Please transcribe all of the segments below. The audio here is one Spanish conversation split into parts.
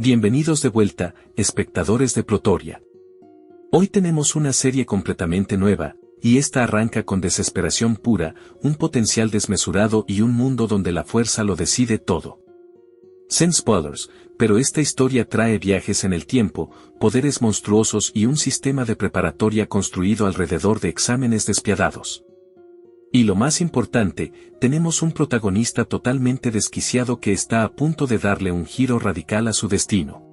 Bienvenidos de vuelta, espectadores de Protoria. Hoy tenemos una serie completamente nueva, y esta arranca con desesperación pura, un potencial desmesurado y un mundo donde la fuerza lo decide todo. Sin spoilers, pero esta historia trae viajes en el tiempo, poderes monstruosos y un sistema de preparatoria construido alrededor de exámenes despiadados. Y lo más importante, tenemos un protagonista totalmente desquiciado que está a punto de darle un giro radical a su destino.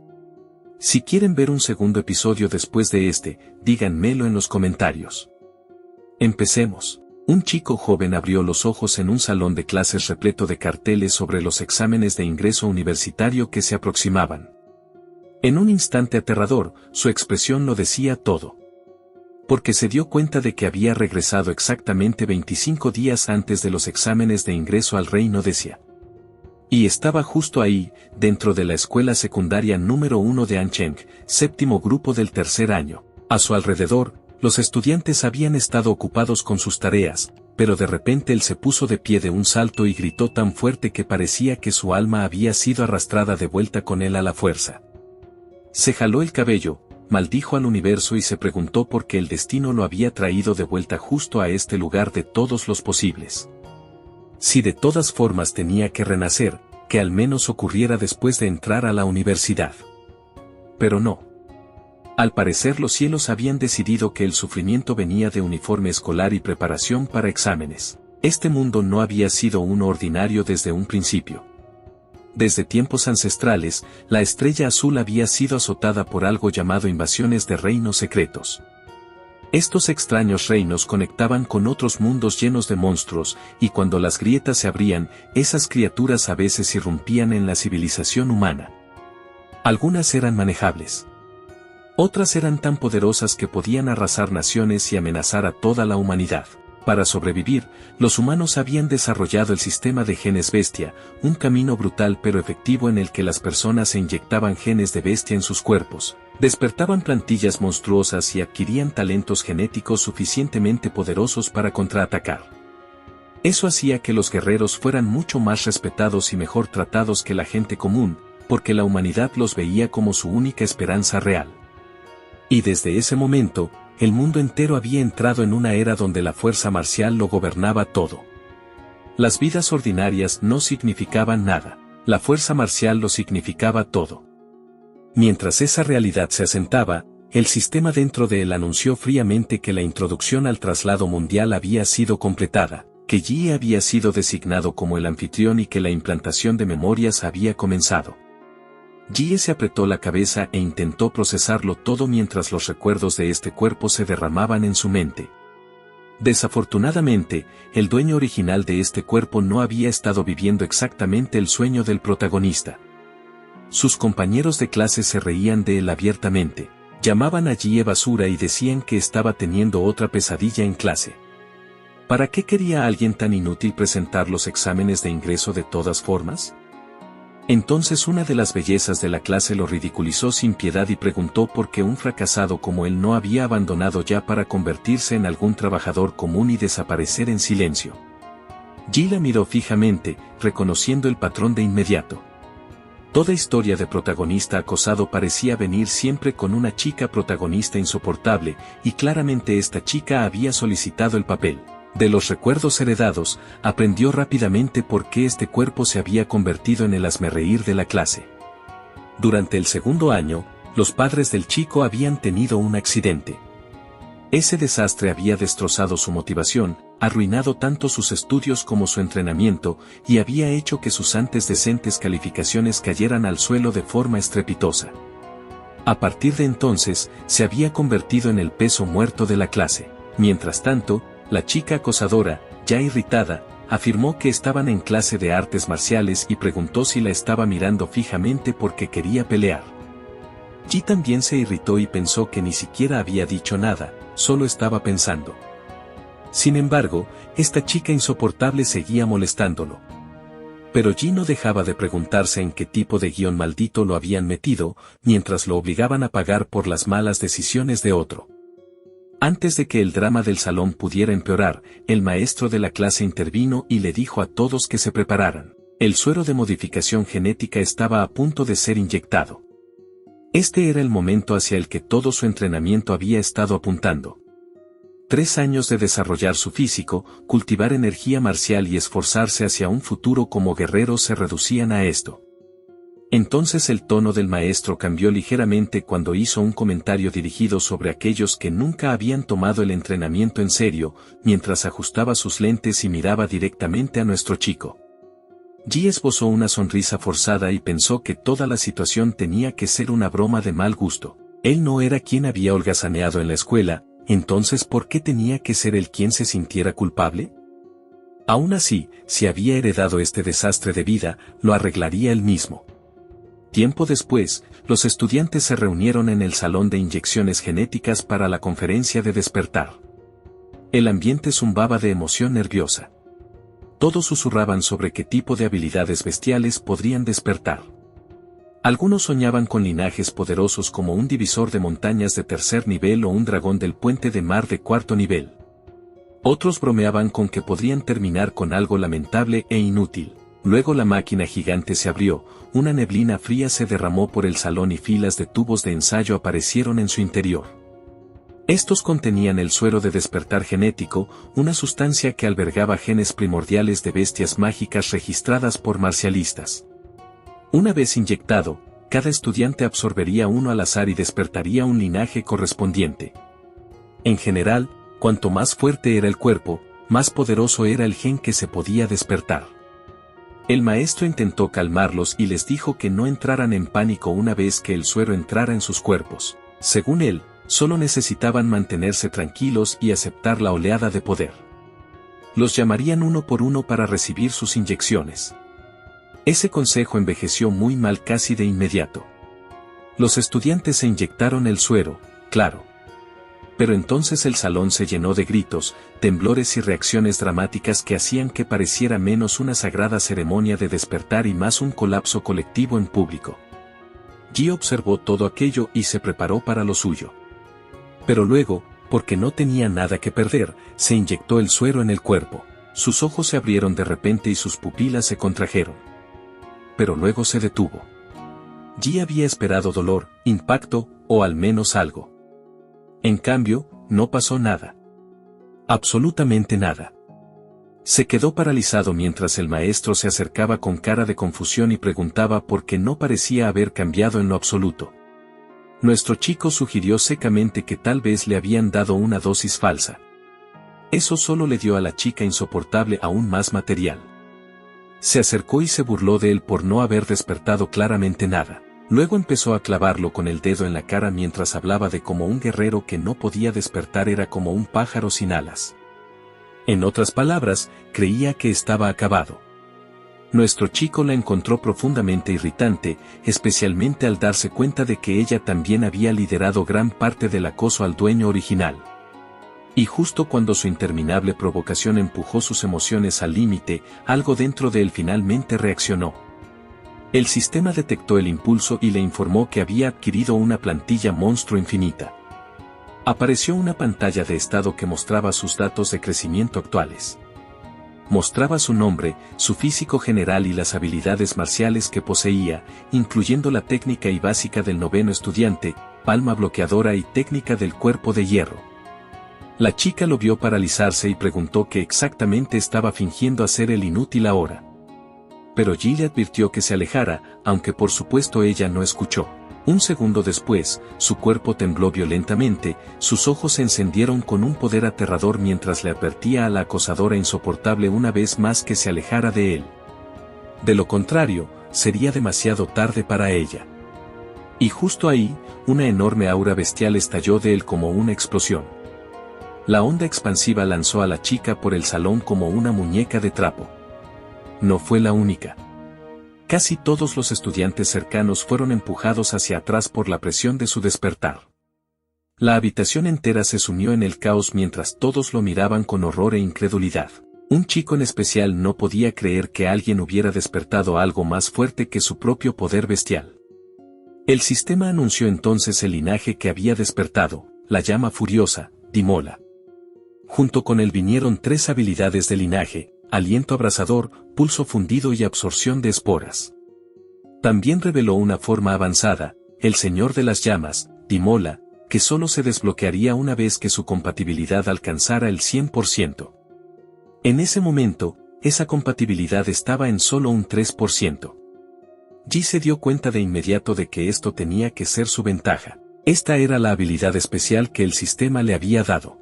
Si quieren ver un segundo episodio después de este, díganmelo en los comentarios. Empecemos. Un chico joven abrió los ojos en un salón de clases repleto de carteles sobre los exámenes de ingreso universitario que se aproximaban. En un instante aterrador, su expresión lo decía todo. Porque se dio cuenta de que había regresado exactamente 25 días antes de los exámenes de ingreso al reino de Xia. Y estaba justo ahí, dentro de la escuela secundaria número 1 de Ancheng, séptimo grupo del tercer año. A su alrededor, los estudiantes habían estado ocupados con sus tareas, pero de repente él se puso de pie de un salto y gritó tan fuerte que parecía que su alma había sido arrastrada de vuelta con él a la fuerza. Se jaló el cabello, maldijo al universo y se preguntó por qué el destino lo había traído de vuelta justo a este lugar de todos los posibles. Si de todas formas tenía que renacer, que al menos ocurriera después de entrar a la universidad. Pero no. Al parecer los cielos habían decidido que el sufrimiento venía de uniforme escolar y preparación para exámenes. Este mundo no había sido uno ordinario desde un principio. Desde tiempos ancestrales, la estrella azul había sido azotada por algo llamado invasiones de reinos secretos. Estos extraños reinos conectaban con otros mundos llenos de monstruos, y cuando las grietas se abrían, esas criaturas a veces irrumpían en la civilización humana. Algunas eran manejables. Otras eran tan poderosas que podían arrasar naciones y amenazar a toda la humanidad. Para sobrevivir, los humanos habían desarrollado el sistema de genes bestia, un camino brutal pero efectivo en el que las personas se inyectaban genes de bestia en sus cuerpos, despertaban plantillas monstruosas y adquirían talentos genéticos suficientemente poderosos para contraatacar. Eso hacía que los guerreros fueran mucho más respetados y mejor tratados que la gente común, porque la humanidad los veía como su única esperanza real. Y desde ese momento, el mundo entero había entrado en una era donde la fuerza marcial lo gobernaba todo. Las vidas ordinarias no significaban nada, la fuerza marcial lo significaba todo. Mientras esa realidad se asentaba, el sistema dentro de él anunció fríamente que la introducción al traslado mundial había sido completada, que Yi había sido designado como el anfitrión y que la implantación de memorias había comenzado. Yi se apretó la cabeza e intentó procesarlo todo mientras los recuerdos de este cuerpo se derramaban en su mente. Desafortunadamente, el dueño original de este cuerpo no había estado viviendo exactamente el sueño del protagonista. Sus compañeros de clase se reían de él abiertamente, llamaban a Yi basura y decían que estaba teniendo otra pesadilla en clase. ¿Para qué quería alguien tan inútil presentar los exámenes de ingreso de todas formas? Entonces una de las bellezas de la clase lo ridiculizó sin piedad y preguntó por qué un fracasado como él no había abandonado ya para convertirse en algún trabajador común y desaparecer en silencio. Yi la miró fijamente, reconociendo el patrón de inmediato. Toda historia de protagonista acosado parecía venir siempre con una chica protagonista insoportable, y claramente esta chica había solicitado el papel. De los recuerdos heredados, aprendió rápidamente por qué este cuerpo se había convertido en el hazmerreír de la clase. Durante el segundo año, los padres del chico habían tenido un accidente. Ese desastre había destrozado su motivación, arruinado tanto sus estudios como su entrenamiento, y había hecho que sus antes decentes calificaciones cayeran al suelo de forma estrepitosa. A partir de entonces, se había convertido en el peso muerto de la clase. Mientras tanto, la chica acosadora, ya irritada, afirmó que estaban en clase de artes marciales y preguntó si la estaba mirando fijamente porque quería pelear. Yi también se irritó y pensó que ni siquiera había dicho nada, solo estaba pensando. Sin embargo, esta chica insoportable seguía molestándolo. Pero Yi no dejaba de preguntarse en qué tipo de guión maldito lo habían metido, mientras lo obligaban a pagar por las malas decisiones de otro. Antes de que el drama del salón pudiera empeorar, el maestro de la clase intervino y le dijo a todos que se prepararan. El suero de modificación genética estaba a punto de ser inyectado. Este era el momento hacia el que todo su entrenamiento había estado apuntando. 3 años de desarrollar su físico, cultivar energía marcial y esforzarse hacia un futuro como guerrero se reducían a esto. Entonces el tono del maestro cambió ligeramente cuando hizo un comentario dirigido sobre aquellos que nunca habían tomado el entrenamiento en serio, mientras ajustaba sus lentes y miraba directamente a nuestro chico. Ji esbozó una sonrisa forzada y pensó que toda la situación tenía que ser una broma de mal gusto. Él no era quien había holgazaneado en la escuela, entonces ¿por qué tenía que ser él quien se sintiera culpable? Aún así, si había heredado este desastre de vida, lo arreglaría él mismo. Tiempo después, los estudiantes se reunieron en el salón de inyecciones genéticas para la conferencia de despertar. El ambiente zumbaba de emoción nerviosa. Todos susurraban sobre qué tipo de habilidades bestiales podrían despertar. Algunos soñaban con linajes poderosos como un divisor de montañas de 3er nivel o un dragón del puente de mar de 4º nivel. Otros bromeaban con que podrían terminar con algo lamentable e inútil. Luego la máquina gigante se abrió, una neblina fría se derramó por el salón y filas de tubos de ensayo aparecieron en su interior. Estos contenían el suero de despertar genético, una sustancia que albergaba genes primordiales de bestias mágicas registradas por marcialistas. Una vez inyectado, cada estudiante absorbería uno al azar y despertaría un linaje correspondiente. En general, cuanto más fuerte era el cuerpo, más poderoso era el gen que se podía despertar. El maestro intentó calmarlos y les dijo que no entraran en pánico una vez que el suero entrara en sus cuerpos. Según él, solo necesitaban mantenerse tranquilos y aceptar la oleada de poder. Los llamarían uno por uno para recibir sus inyecciones. Ese consejo envejeció muy mal casi de inmediato. Los estudiantes se inyectaron el suero, claro. Pero entonces el salón se llenó de gritos, temblores y reacciones dramáticas que hacían que pareciera menos una sagrada ceremonia de despertar y más un colapso colectivo en público. Ji observó todo aquello y se preparó para lo suyo. Pero luego, porque no tenía nada que perder, se inyectó el suero en el cuerpo. Sus ojos se abrieron de repente y sus pupilas se contrajeron. Pero luego se detuvo. Ji había esperado dolor, impacto, o al menos algo. En cambio, no pasó nada. Absolutamente nada. Se quedó paralizado mientras el maestro se acercaba con cara de confusión y preguntaba por qué no parecía haber cambiado en lo absoluto. Nuestro chico sugirió secamente que tal vez le habían dado una dosis falsa. Eso solo le dio a la chica insoportable aún más material. Se acercó y se burló de él por no haber despertado claramente nada. Luego empezó a clavarlo con el dedo en la cara mientras hablaba de cómo un guerrero que no podía despertar era como un pájaro sin alas. En otras palabras, creía que estaba acabado. Nuestro chico la encontró profundamente irritante, especialmente al darse cuenta de que ella también había liderado gran parte del acoso al dueño original. Y justo cuando su interminable provocación empujó sus emociones al límite, algo dentro de él finalmente reaccionó. El sistema detectó el impulso y le informó que había adquirido una plantilla monstruo infinita. Apareció una pantalla de estado que mostraba sus datos de crecimiento actuales. Mostraba su nombre, su físico general y las habilidades marciales que poseía, incluyendo la técnica y básica del 9º estudiante, palma bloqueadora y técnica del cuerpo de hierro. La chica lo vio paralizarse y preguntó qué exactamente estaba fingiendo hacer el inútil ahora. Pero Ji le advirtió que se alejara, aunque por supuesto ella no escuchó. Un segundo después, su cuerpo tembló violentamente, sus ojos se encendieron con un poder aterrador mientras le advertía a la acosadora insoportable una vez más que se alejara de él. De lo contrario, sería demasiado tarde para ella. Y justo ahí, una enorme aura bestial estalló de él como una explosión. La onda expansiva lanzó a la chica por el salón como una muñeca de trapo. No fue la única. Casi todos los estudiantes cercanos fueron empujados hacia atrás por la presión de su despertar. La habitación entera se sumió en el caos mientras todos lo miraban con horror e incredulidad. Un chico en especial no podía creer que alguien hubiera despertado algo más fuerte que su propio poder bestial. El sistema anunció entonces el linaje que había despertado, la llama furiosa, Dimola. Junto con él vinieron 3 habilidades de linaje: aliento abrasador, pulso fundido y absorción de esporas. También reveló una forma avanzada, el Señor de las Llamas, Timola, que solo se desbloquearía una vez que su compatibilidad alcanzara el 100%. En ese momento, esa compatibilidad estaba en solo un 3%. Ji se dio cuenta de inmediato de que esto tenía que ser su ventaja. Esta era la habilidad especial que el sistema le había dado.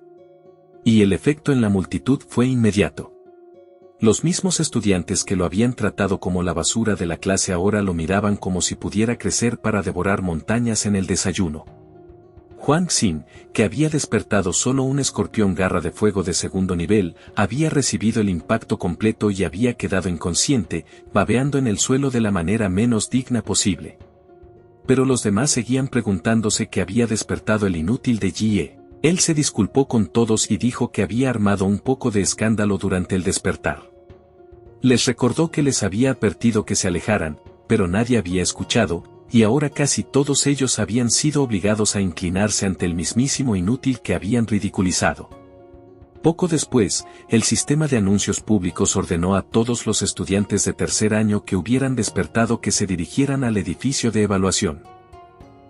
Y el efecto en la multitud fue inmediato. Los mismos estudiantes que lo habían tratado como la basura de la clase ahora lo miraban como si pudiera crecer para devorar montañas en el desayuno. Huang Xin, que había despertado solo un escorpión garra de fuego de segundo nivel, había recibido el impacto completo y había quedado inconsciente, babeando en el suelo de la manera menos digna posible. Pero los demás seguían preguntándose qué había despertado el inútil de Jie. Él se disculpó con todos y dijo que había armado un poco de escándalo durante el despertar. Les recordó que les había advertido que se alejaran, pero nadie había escuchado, y ahora casi todos ellos habían sido obligados a inclinarse ante el mismísimo inútil que habían ridiculizado. Poco después, el sistema de anuncios públicos ordenó a todos los estudiantes de tercer año que hubieran despertado que se dirigieran al edificio de evaluación.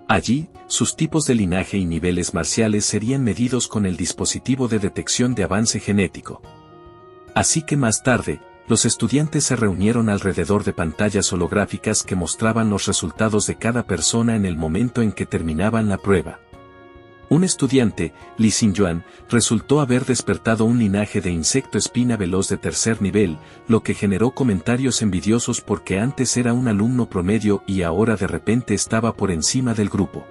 Allí, sus tipos de linaje y niveles marciales serían medidos con el dispositivo de detección de avance genético. Así que más tarde, los estudiantes se reunieron alrededor de pantallas holográficas que mostraban los resultados de cada persona en el momento en que terminaban la prueba. Un estudiante, Li Xingyuan, resultó haber despertado un linaje de insecto espina veloz de tercer nivel, lo que generó comentarios envidiosos porque antes era un alumno promedio y ahora de repente estaba por encima del grupo.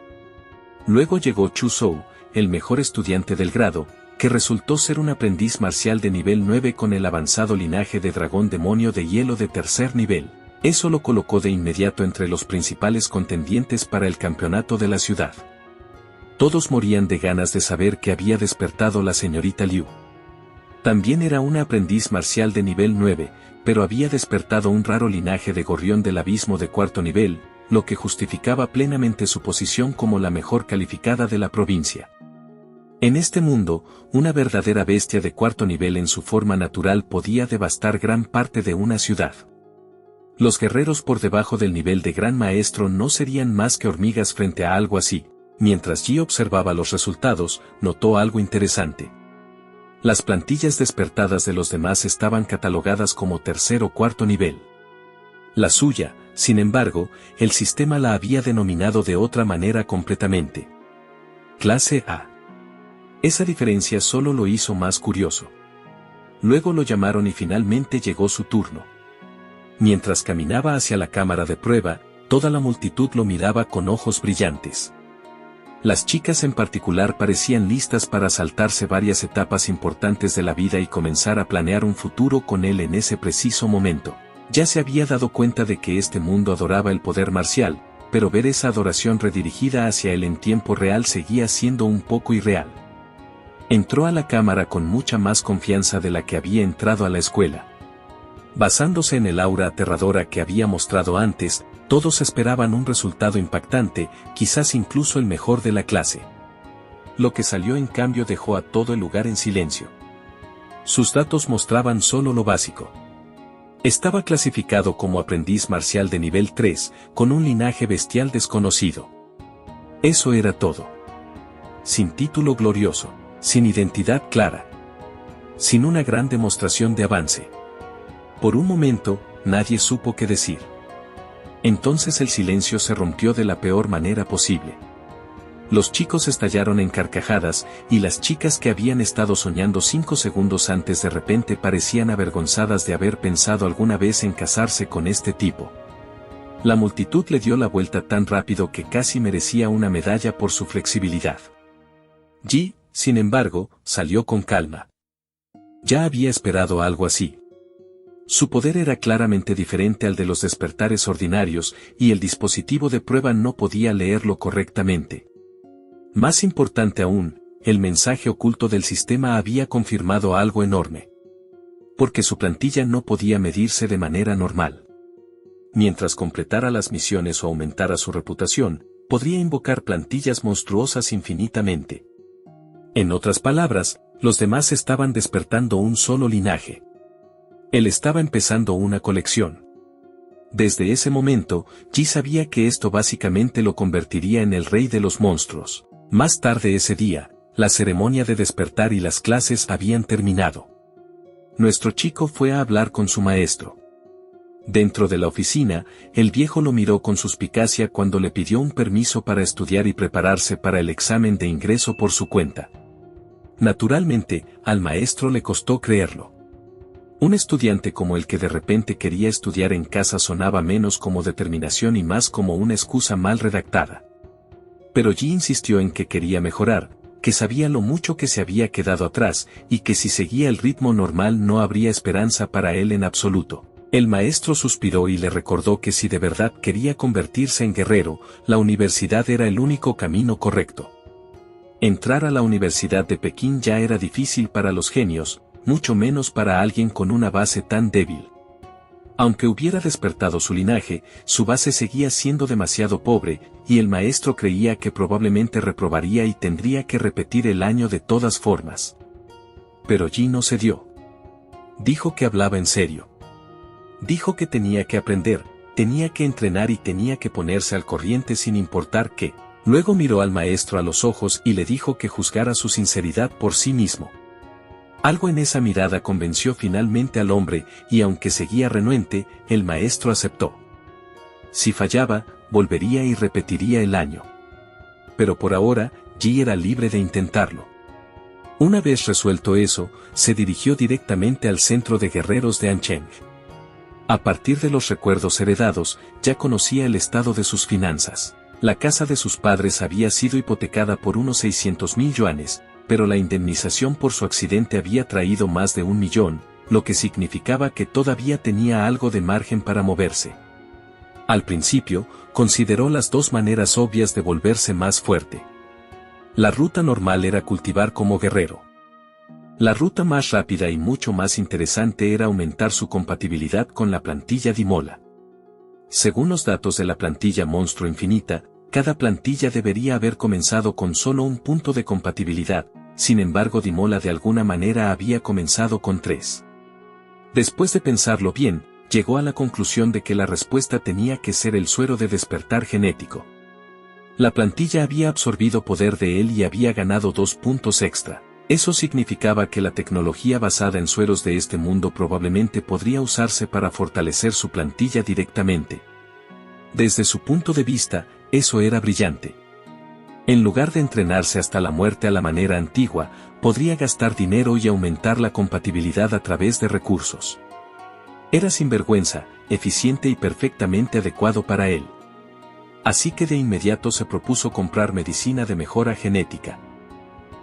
Luego llegó Chu Zhou, el mejor estudiante del grado, que resultó ser un aprendiz marcial de nivel 9 con el avanzado linaje de dragón demonio de hielo de tercer nivel. Eso lo colocó de inmediato entre los principales contendientes para el campeonato de la ciudad. Todos morían de ganas de saber qué había despertado la señorita Liu. También era una aprendiz marcial de nivel 9, pero había despertado un raro linaje de gorrión del abismo de cuarto nivel, lo que justificaba plenamente su posición como la mejor calificada de la provincia. En este mundo, una verdadera bestia de cuarto nivel en su forma natural podía devastar gran parte de una ciudad. Los guerreros por debajo del nivel de gran maestro no serían más que hormigas frente a algo así. Mientras Ji observaba los resultados, notó algo interesante. Las plantillas despertadas de los demás estaban catalogadas como tercer o cuarto nivel. La suya, sin embargo, el sistema la había denominado de otra manera completamente. Clase A. Esa diferencia solo lo hizo más curioso. Luego lo llamaron y finalmente llegó su turno. Mientras caminaba hacia la cámara de prueba, toda la multitud lo miraba con ojos brillantes. Las chicas en particular parecían listas para saltarse varias etapas importantes de la vida y comenzar a planear un futuro con él en ese preciso momento. Ya se había dado cuenta de que este mundo adoraba el poder marcial, pero ver esa adoración redirigida hacia él en tiempo real seguía siendo un poco irreal. Entró a la cámara con mucha más confianza de la que había entrado a la escuela. Basándose en el aura aterradora que había mostrado antes, todos esperaban un resultado impactante, quizás incluso el mejor de la clase. Lo que salió en cambio dejó a todo el lugar en silencio. Sus datos mostraban solo lo básico. Estaba clasificado como aprendiz marcial de nivel 3, con un linaje bestial desconocido. Eso era todo. Sin título glorioso. Sin identidad clara. Sin una gran demostración de avance. Por un momento, nadie supo qué decir. Entonces el silencio se rompió de la peor manera posible. Los chicos estallaron en carcajadas, y las chicas que habían estado soñando 5 segundos antes de repente parecían avergonzadas de haber pensado alguna vez en casarse con este tipo. La multitud le dio la vuelta tan rápido que casi merecía una medalla por su flexibilidad. Ji, sin embargo, salió con calma. Ya había esperado algo así. Su poder era claramente diferente al de los despertares ordinarios, y el dispositivo de prueba no podía leerlo correctamente. Más importante aún, el mensaje oculto del sistema había confirmado algo enorme. Porque su plantilla no podía medirse de manera normal. Mientras completara las misiones o aumentara su reputación, podría invocar plantillas monstruosas infinitamente. En otras palabras, los demás estaban despertando un solo linaje. Él estaba empezando una colección. Desde ese momento, Ji sabía que esto básicamente lo convertiría en el rey de los monstruos. Más tarde ese día, la ceremonia de despertar y las clases habían terminado. Nuestro chico fue a hablar con su maestro. Dentro de la oficina, el viejo lo miró con suspicacia cuando le pidió un permiso para estudiar y prepararse para el examen de ingreso por su cuenta. Naturalmente, al maestro le costó creerlo. Un estudiante como el que de repente quería estudiar en casa sonaba menos como determinación y más como una excusa mal redactada. Pero Ji insistió en que quería mejorar, que sabía lo mucho que se había quedado atrás, y que si seguía el ritmo normal no habría esperanza para él en absoluto. El maestro suspiró y le recordó que si de verdad quería convertirse en guerrero, la universidad era el único camino correcto. Entrar a la Universidad de Pekín ya era difícil para los genios, mucho menos para alguien con una base tan débil. Aunque hubiera despertado su linaje, su base seguía siendo demasiado pobre, y el maestro creía que probablemente reprobaría y tendría que repetir el año de todas formas. Pero Ji no cedió. Dijo que hablaba en serio. Dijo que tenía que aprender, tenía que entrenar y tenía que ponerse al corriente sin importar qué. Luego miró al maestro a los ojos y le dijo que juzgara su sinceridad por sí mismo. Algo en esa mirada convenció finalmente al hombre, y aunque seguía renuente, el maestro aceptó. Si fallaba, volvería y repetiría el año. Pero por ahora, Ji era libre de intentarlo. Una vez resuelto eso, se dirigió directamente al centro de guerreros de Ancheng. A partir de los recuerdos heredados, ya conocía el estado de sus finanzas. La casa de sus padres había sido hipotecada por unos 600.000 yuanes, pero la indemnización por su accidente había traído más de 1 millón, lo que significaba que todavía tenía algo de margen para moverse. Al principio, consideró las dos maneras obvias de volverse más fuerte. La ruta normal era cultivar como guerrero. La ruta más rápida y mucho más interesante era aumentar su compatibilidad con la plantilla Dimola. Según los datos de la plantilla Monstruo Infinita, cada plantilla debería haber comenzado con solo un punto de compatibilidad, sin embargo Dimola de alguna manera había comenzado con 3. Después de pensarlo bien, llegó a la conclusión de que la respuesta tenía que ser el suero de despertar genético. La plantilla había absorbido poder de él y había ganado 2 puntos extra. Eso significaba que la tecnología basada en sueros de este mundo probablemente podría usarse para fortalecer su plantilla directamente. Desde su punto de vista, eso era brillante. En lugar de entrenarse hasta la muerte a la manera antigua, podría gastar dinero y aumentar la compatibilidad a través de recursos. Era sinvergüenza, eficiente y perfectamente adecuado para él. Así que de inmediato se propuso comprar medicina de mejora genética.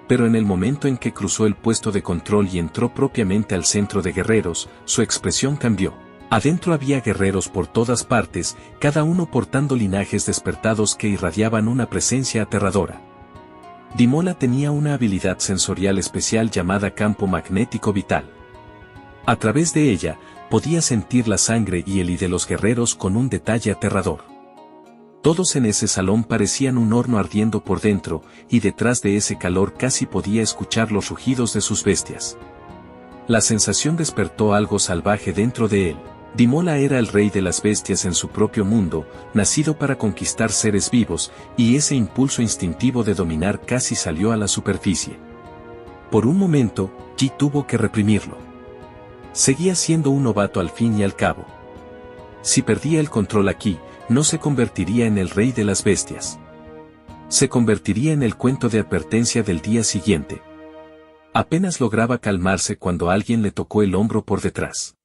Pero en el momento en que cruzó el puesto de control y entró propiamente al centro de guerreros, su expresión cambió. Adentro había guerreros por todas partes, cada uno portando linajes despertados que irradiaban una presencia aterradora. Dimola tenía una habilidad sensorial especial llamada campo magnético vital. A través de ella, podía sentir la sangre y el y de los guerreros con un detalle aterrador. Todos en ese salón parecían un horno ardiendo por dentro, y detrás de ese calor casi podía escuchar los rugidos de sus bestias. La sensación despertó algo salvaje dentro de él. Dimola era el rey de las bestias en su propio mundo, nacido para conquistar seres vivos, y ese impulso instintivo de dominar casi salió a la superficie. Por un momento, Ji tuvo que reprimirlo. Seguía siendo un novato al fin y al cabo. Si perdía el control aquí, no se convertiría en el rey de las bestias. Se convertiría en el cuento de advertencia del día siguiente. Apenas lograba calmarse cuando alguien le tocó el hombro por detrás.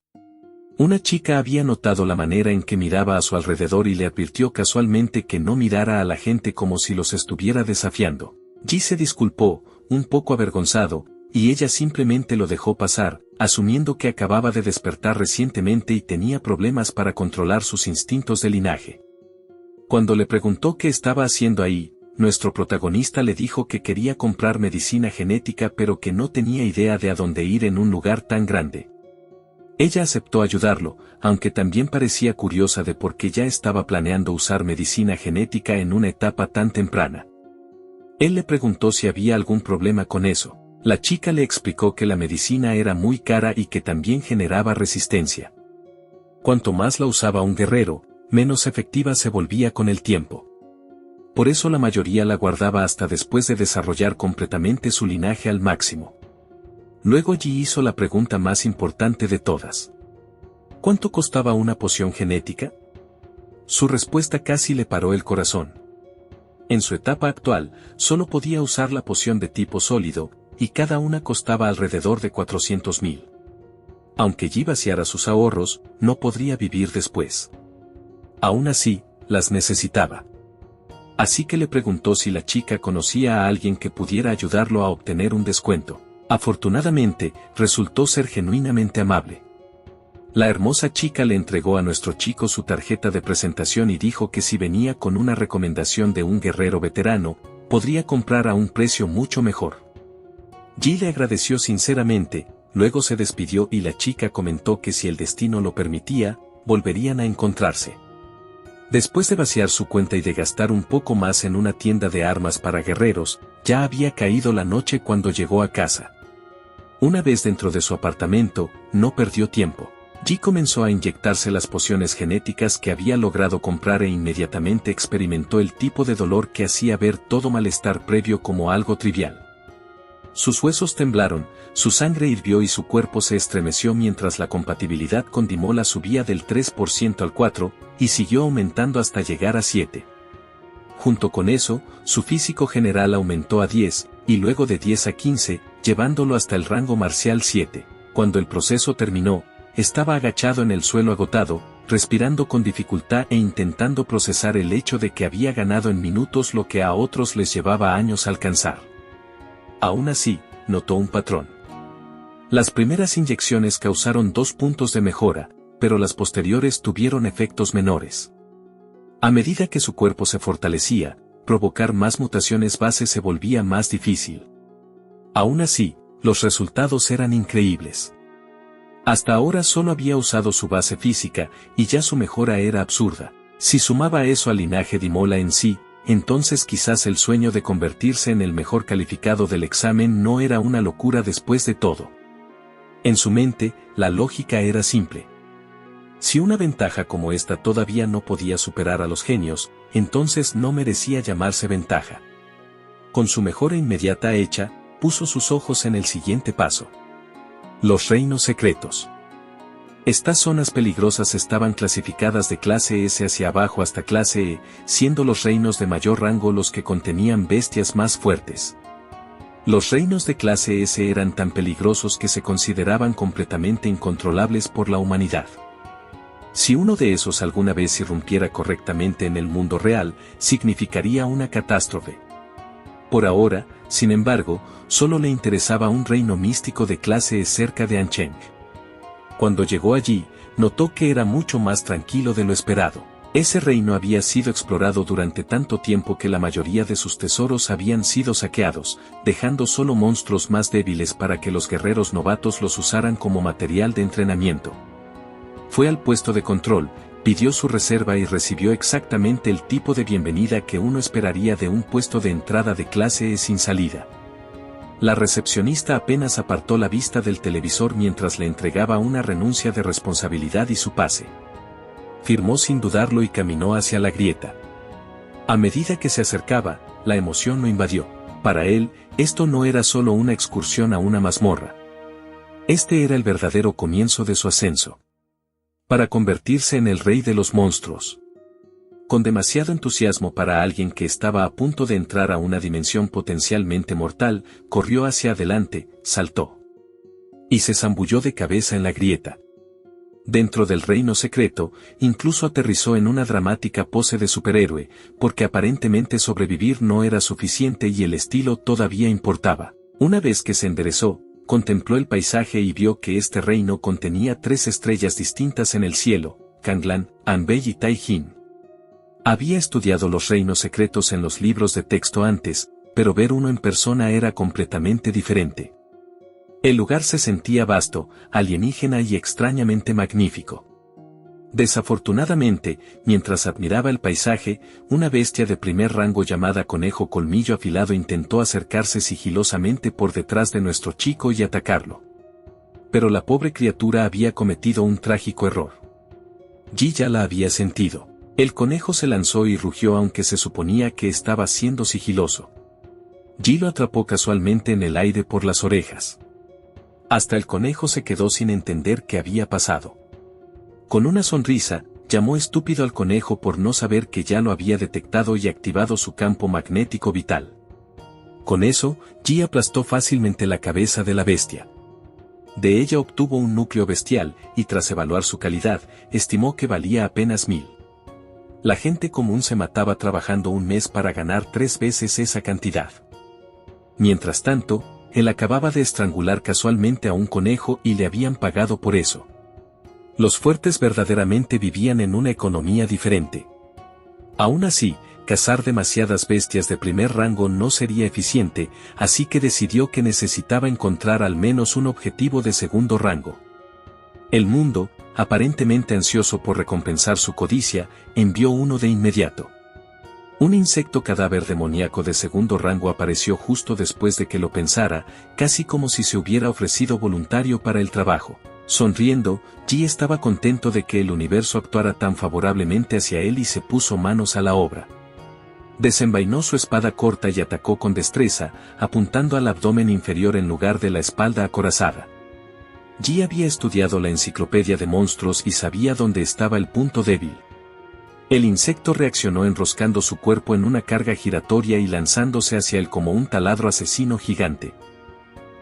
Una chica había notado la manera en que miraba a su alrededor y le advirtió casualmente que no mirara a la gente como si los estuviera desafiando. Ji se disculpó, un poco avergonzado, y ella simplemente lo dejó pasar, asumiendo que acababa de despertar recientemente y tenía problemas para controlar sus instintos de linaje. Cuando le preguntó qué estaba haciendo ahí, nuestro protagonista le dijo que quería comprar medicina genética pero que no tenía idea de a dónde ir en un lugar tan grande. Ella aceptó ayudarlo, aunque también parecía curiosa de por qué ya estaba planeando usar medicina genética en una etapa tan temprana. Él le preguntó si había algún problema con eso. La chica le explicó que la medicina era muy cara y que también generaba resistencia. Cuanto más la usaba un guerrero, menos efectiva se volvía con el tiempo. Por eso la mayoría la guardaba hasta después de desarrollar completamente su linaje al máximo. Luego Yi hizo la pregunta más importante de todas. ¿Cuánto costaba una poción genética? Su respuesta casi le paró el corazón. En su etapa actual, solo podía usar la poción de tipo sólido, y cada una costaba alrededor de 400.000. Aunque Yi vaciara sus ahorros, no podría vivir después. Aún así, las necesitaba. Así que le preguntó si la chica conocía a alguien que pudiera ayudarlo a obtener un descuento. Afortunadamente, resultó ser genuinamente amable. La hermosa chica le entregó a nuestro chico su tarjeta de presentación y dijo que si venía con una recomendación de un guerrero veterano, podría comprar a un precio mucho mejor. Yi le agradeció sinceramente, luego se despidió y la chica comentó que si el destino lo permitía, volverían a encontrarse. Después de vaciar su cuenta y de gastar un poco más en una tienda de armas para guerreros, ya había caído la noche cuando llegó a casa. Una vez dentro de su apartamento, no perdió tiempo. Yi comenzó a inyectarse las pociones genéticas que había logrado comprar e inmediatamente experimentó el tipo de dolor que hacía ver todo malestar previo como algo trivial. Sus huesos temblaron, su sangre hirvió y su cuerpo se estremeció mientras la compatibilidad con Dimola subía del 3% al 4%, y siguió aumentando hasta llegar a 7%. Junto con eso, su físico general aumentó a 10, y luego de 10 a 15, llevándolo hasta el rango marcial 7. Cuando el proceso terminó, estaba agachado en el suelo agotado, respirando con dificultad e intentando procesar el hecho de que había ganado en minutos lo que a otros les llevaba años alcanzar. Aún así, notó un patrón. Las primeras inyecciones causaron 2 puntos de mejora, pero las posteriores tuvieron efectos menores. A medida que su cuerpo se fortalecía, provocar más mutaciones base se volvía más difícil. Aún así, los resultados eran increíbles. Hasta ahora solo había usado su base física, y ya su mejora era absurda. Si sumaba eso al linaje Dimola en sí, entonces quizás el sueño de convertirse en el mejor calificado del examen no era una locura después de todo. En su mente, la lógica era simple. Si una ventaja como esta todavía no podía superar a los genios, entonces no merecía llamarse ventaja. Con su mejora inmediata hecha, puso sus ojos en el siguiente paso. Los reinos secretos. Estas zonas peligrosas estaban clasificadas de clase S hacia abajo hasta clase E, siendo los reinos de mayor rango los que contenían bestias más fuertes. Los reinos de clase S eran tan peligrosos que se consideraban completamente incontrolables por la humanidad. Si uno de esos alguna vez irrumpiera correctamente en el mundo real, significaría una catástrofe. Por ahora, sin embargo, solo le interesaba un reino místico de clase E cerca de Ancheng. Cuando llegó allí, notó que era mucho más tranquilo de lo esperado. Ese reino había sido explorado durante tanto tiempo que la mayoría de sus tesoros habían sido saqueados, dejando solo monstruos más débiles para que los guerreros novatos los usaran como material de entrenamiento. Fue al puesto de control, pidió su reserva y recibió exactamente el tipo de bienvenida que uno esperaría de un puesto de entrada de clase E sin salida. La recepcionista apenas apartó la vista del televisor mientras le entregaba una renuncia de responsabilidad y su pase. Firmó sin dudarlo y caminó hacia la grieta. A medida que se acercaba, la emoción lo invadió. Para él, esto no era solo una excursión a una mazmorra. Este era el verdadero comienzo de su ascenso. Para convertirse en el rey de los monstruos. Con demasiado entusiasmo para alguien que estaba a punto de entrar a una dimensión potencialmente mortal, corrió hacia adelante, saltó. Y se zambulló de cabeza en la grieta. Dentro del reino secreto, incluso aterrizó en una dramática pose de superhéroe, porque aparentemente sobrevivir no era suficiente y el estilo todavía importaba. Una vez que se enderezó, contempló el paisaje y vio que este reino contenía 3 estrellas distintas en el cielo, Kanglan, Anbei y Tai-Jin. Había estudiado los reinos secretos en los libros de texto antes, pero ver uno en persona era completamente diferente. El lugar se sentía vasto, alienígena y extrañamente magnífico. Desafortunadamente, mientras admiraba el paisaje, una bestia de primer rango llamada Conejo Colmillo Afilado intentó acercarse sigilosamente por detrás de nuestro chico y atacarlo. Pero la pobre criatura había cometido un trágico error. Yi ya la había sentido. El conejo se lanzó y rugió aunque se suponía que estaba siendo sigiloso. Yi lo atrapó casualmente en el aire por las orejas. Hasta el conejo se quedó sin entender qué había pasado. Con una sonrisa, llamó estúpido al conejo por no saber que ya lo había detectado y activado su campo magnético vital. Con eso, Yi aplastó fácilmente la cabeza de la bestia. De ella obtuvo un núcleo bestial, y tras evaluar su calidad, estimó que valía apenas 1000. La gente común se mataba trabajando un mes para ganar 3 veces esa cantidad. Mientras tanto, él acababa de estrangular casualmente a un conejo y le habían pagado por eso. Los fuertes verdaderamente vivían en una economía diferente. Aún así, cazar demasiadas bestias de primer rango no sería eficiente, así que decidió que necesitaba encontrar al menos un objetivo de segundo rango. El mundo, aparentemente ansioso por recompensar su codicia, envió uno de inmediato. Un insecto cadáver demoníaco de segundo rango apareció justo después de que lo pensara, casi como si se hubiera ofrecido voluntario para el trabajo. Sonriendo, Yi estaba contento de que el universo actuara tan favorablemente hacia él y se puso manos a la obra. Desenvainó su espada corta y atacó con destreza, apuntando al abdomen inferior en lugar de la espalda acorazada. Yi había estudiado la enciclopedia de monstruos y sabía dónde estaba el punto débil. El insecto reaccionó enroscando su cuerpo en una carga giratoria y lanzándose hacia él como un taladro asesino gigante.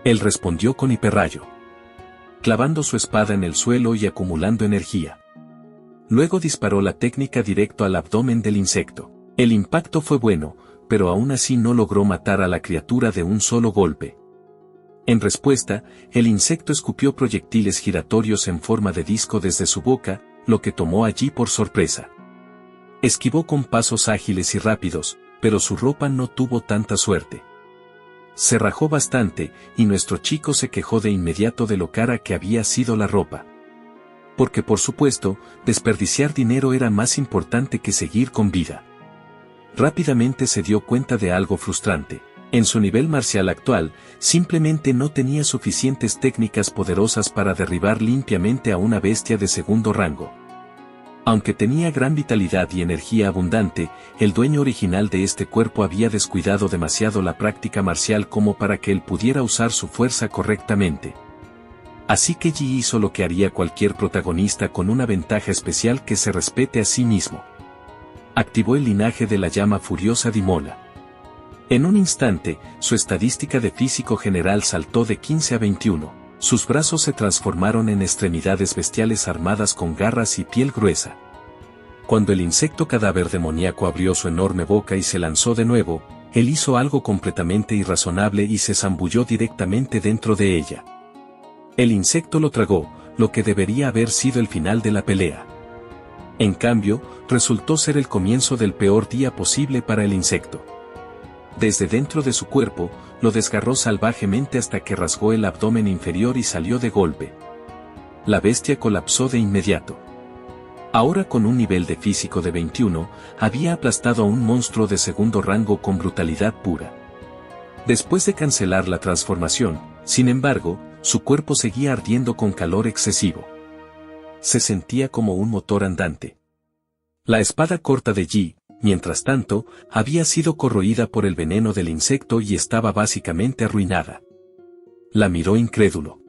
Él respondió con hiperrayo, clavando su espada en el suelo y acumulando energía. Luego disparó la técnica directo al abdomen del insecto. El impacto fue bueno, pero aún así no logró matar a la criatura de un solo golpe. En respuesta, el insecto escupió proyectiles giratorios en forma de disco desde su boca, lo que tomó a Yi por sorpresa. Esquivó con pasos ágiles y rápidos, pero su ropa no tuvo tanta suerte. Se rajó bastante, y nuestro chico se quejó de inmediato de lo cara que había sido la ropa. Porque por supuesto, desperdiciar dinero era más importante que seguir con vida. Rápidamente se dio cuenta de algo frustrante. En su nivel marcial actual, simplemente no tenía suficientes técnicas poderosas para derribar limpiamente a una bestia de segundo rango. Aunque tenía gran vitalidad y energía abundante, el dueño original de este cuerpo había descuidado demasiado la práctica marcial como para que él pudiera usar su fuerza correctamente. Así que Yi hizo lo que haría cualquier protagonista con una ventaja especial: que se respete a sí mismo. Activó el linaje de la llama furiosa de Mola. En un instante, su estadística de físico general saltó de 15 a 21. Sus brazos se transformaron en extremidades bestiales armadas con garras y piel gruesa. Cuando el insecto cadáver demoníaco abrió su enorme boca y se lanzó de nuevo, él hizo algo completamente irrazonable y se zambulló directamente dentro de ella. El insecto lo tragó, lo que debería haber sido el final de la pelea. En cambio, resultó ser el comienzo del peor día posible para el insecto. Desde dentro de su cuerpo, lo desgarró salvajemente hasta que rasgó el abdomen inferior y salió de golpe. La bestia colapsó de inmediato. Ahora con un nivel de físico de 21, había aplastado a un monstruo de segundo rango con brutalidad pura. Después de cancelar la transformación, sin embargo, su cuerpo seguía ardiendo con calor excesivo. Se sentía como un motor andante. La espada corta de Yi, mientras tanto, había sido corroída por el veneno del insecto y estaba básicamente arruinada. La miró incrédulo.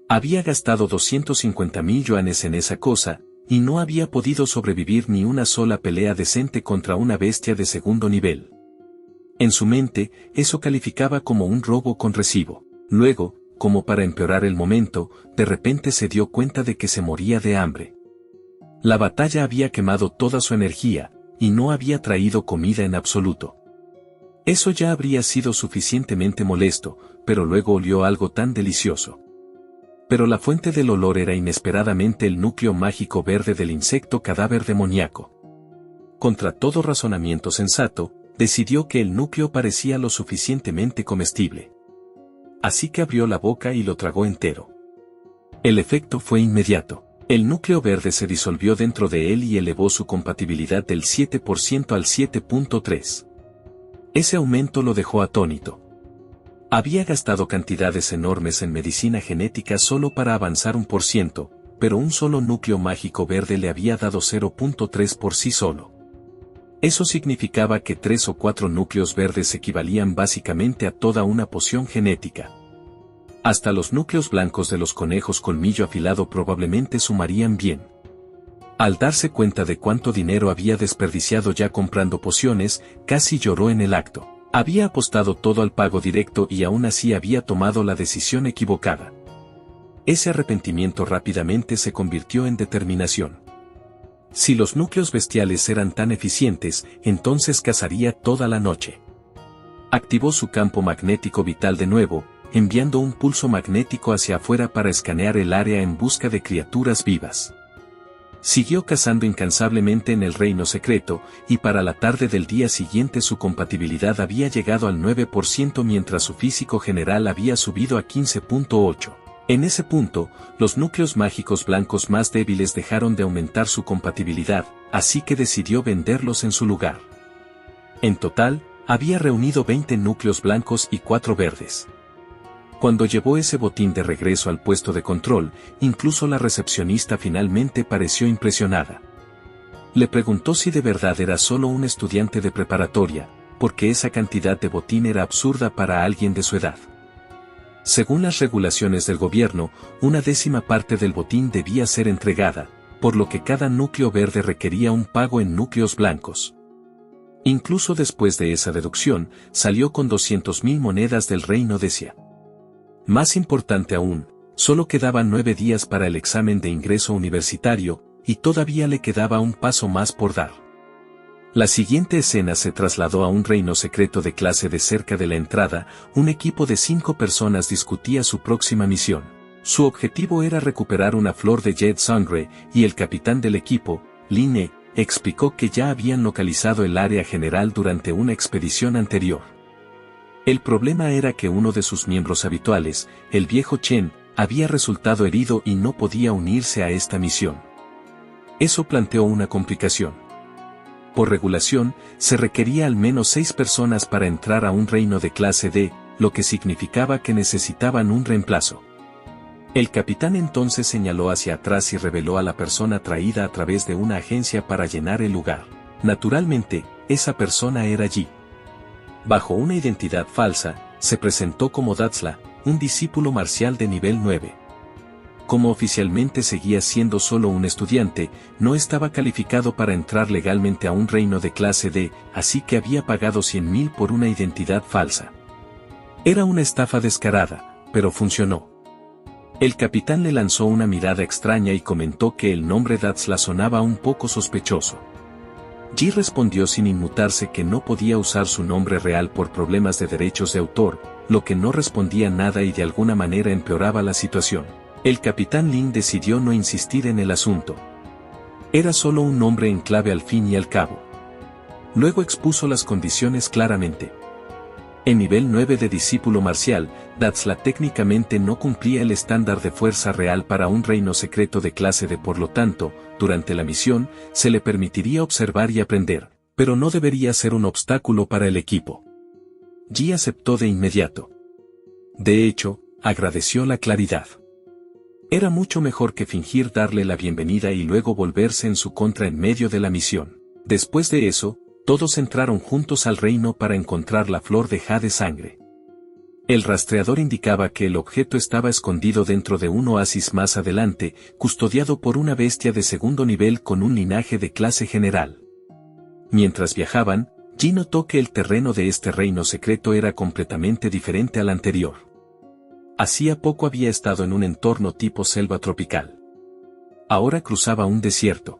Había gastado 250.000 yuanes en esa cosa, y no había podido sobrevivir ni una sola pelea decente contra una bestia de segundo nivel. En su mente, eso calificaba como un robo con recibo. Luego, como para empeorar el momento, de repente se dio cuenta de que se moría de hambre. La batalla había quemado toda su energía, y no había traído comida en absoluto. Eso ya habría sido suficientemente molesto, pero luego olió algo tan delicioso. Pero la fuente del olor era inesperadamente el núcleo mágico verde del insecto cadáver demoníaco. Contra todo razonamiento sensato, decidió que el núcleo parecía lo suficientemente comestible. Así que abrió la boca y lo tragó entero. El efecto fue inmediato. El núcleo verde se disolvió dentro de él y elevó su compatibilidad del 7% al 7.3. Ese aumento lo dejó atónito. Había gastado cantidades enormes en medicina genética solo para avanzar 1%, pero un solo núcleo mágico verde le había dado 0.3 por sí solo. Eso significaba que 3 o 4 núcleos verdes equivalían básicamente a toda una poción genética. Hasta los núcleos blancos de los conejos colmillo afilado probablemente sumarían bien. Al darse cuenta de cuánto dinero había desperdiciado ya comprando pociones, casi lloró en el acto. Había apostado todo al pago directo y aún así había tomado la decisión equivocada. Ese arrepentimiento rápidamente se convirtió en determinación. Si los núcleos bestiales eran tan eficientes, entonces cazaría toda la noche. Activó su campo magnético vital de nuevo, enviando un pulso magnético hacia afuera para escanear el área en busca de criaturas vivas. Siguió cazando incansablemente en el reino secreto, y para la tarde del día siguiente su compatibilidad había llegado al 9% mientras su físico general había subido a 15.8%. En ese punto, los núcleos mágicos blancos más débiles dejaron de aumentar su compatibilidad, así que decidió venderlos en su lugar. En total, había reunido 20 núcleos blancos y 4 verdes. Cuando llevó ese botín de regreso al puesto de control, incluso la recepcionista finalmente pareció impresionada. Le preguntó si de verdad era solo un estudiante de preparatoria, porque esa cantidad de botín era absurda para alguien de su edad. Según las regulaciones del gobierno, 1/10 parte del botín debía ser entregada, por lo que cada núcleo verde requería un pago en núcleos blancos. Incluso después de esa deducción, salió con 200.000 monedas del reino de Sia. Más importante aún, solo quedaban 9 días para el examen de ingreso universitario, y todavía le quedaba un paso más por dar. La siguiente escena se trasladó a un reino secreto de clase D cerca de la entrada. Un equipo de 5 personas discutía su próxima misión. Su objetivo era recuperar una flor de Jet Sangre, y el capitán del equipo, Line, explicó que ya habían localizado el área general durante una expedición anterior. El problema era que uno de sus miembros habituales, el viejo Chen, había resultado herido y no podía unirse a esta misión. Eso planteó una complicación. Por regulación, se requería al menos 6 personas para entrar a un reino de clase D, lo que significaba que necesitaban un reemplazo. El capitán entonces señaló hacia atrás y reveló a la persona traída a través de una agencia para llenar el lugar. Naturalmente, esa persona era Yi. Bajo una identidad falsa, se presentó como Datsla, un discípulo marcial de nivel 9. Como oficialmente seguía siendo solo un estudiante, no estaba calificado para entrar legalmente a un reino de clase D, así que había pagado 100.000 por una identidad falsa. Era una estafa descarada, pero funcionó. El capitán le lanzó una mirada extraña y comentó que el nombre Datsla sonaba un poco sospechoso. Yi respondió sin inmutarse que no podía usar su nombre real por problemas de derechos de autor, lo que no respondía nada y de alguna manera empeoraba la situación. El capitán Lin decidió no insistir en el asunto. Era solo un nombre en clave al fin y al cabo. Luego expuso las condiciones claramente. En nivel 9 de discípulo marcial, Datsla técnicamente no cumplía el estándar de fuerza real para un reino secreto de clase D, por lo tanto, durante la misión, se le permitiría observar y aprender, pero no debería ser un obstáculo para el equipo. Yi aceptó de inmediato. De hecho, agradeció la claridad. Era mucho mejor que fingir darle la bienvenida y luego volverse en su contra en medio de la misión. Después de eso, todos entraron juntos al reino para encontrar la flor de Jade Sangre. El rastreador indicaba que el objeto estaba escondido dentro de un oasis más adelante, custodiado por una bestia de segundo nivel con un linaje de clase general. Mientras viajaban, Yi notó que el terreno de este reino secreto era completamente diferente al anterior. Hacía poco había estado en un entorno tipo selva tropical. Ahora cruzaba un desierto.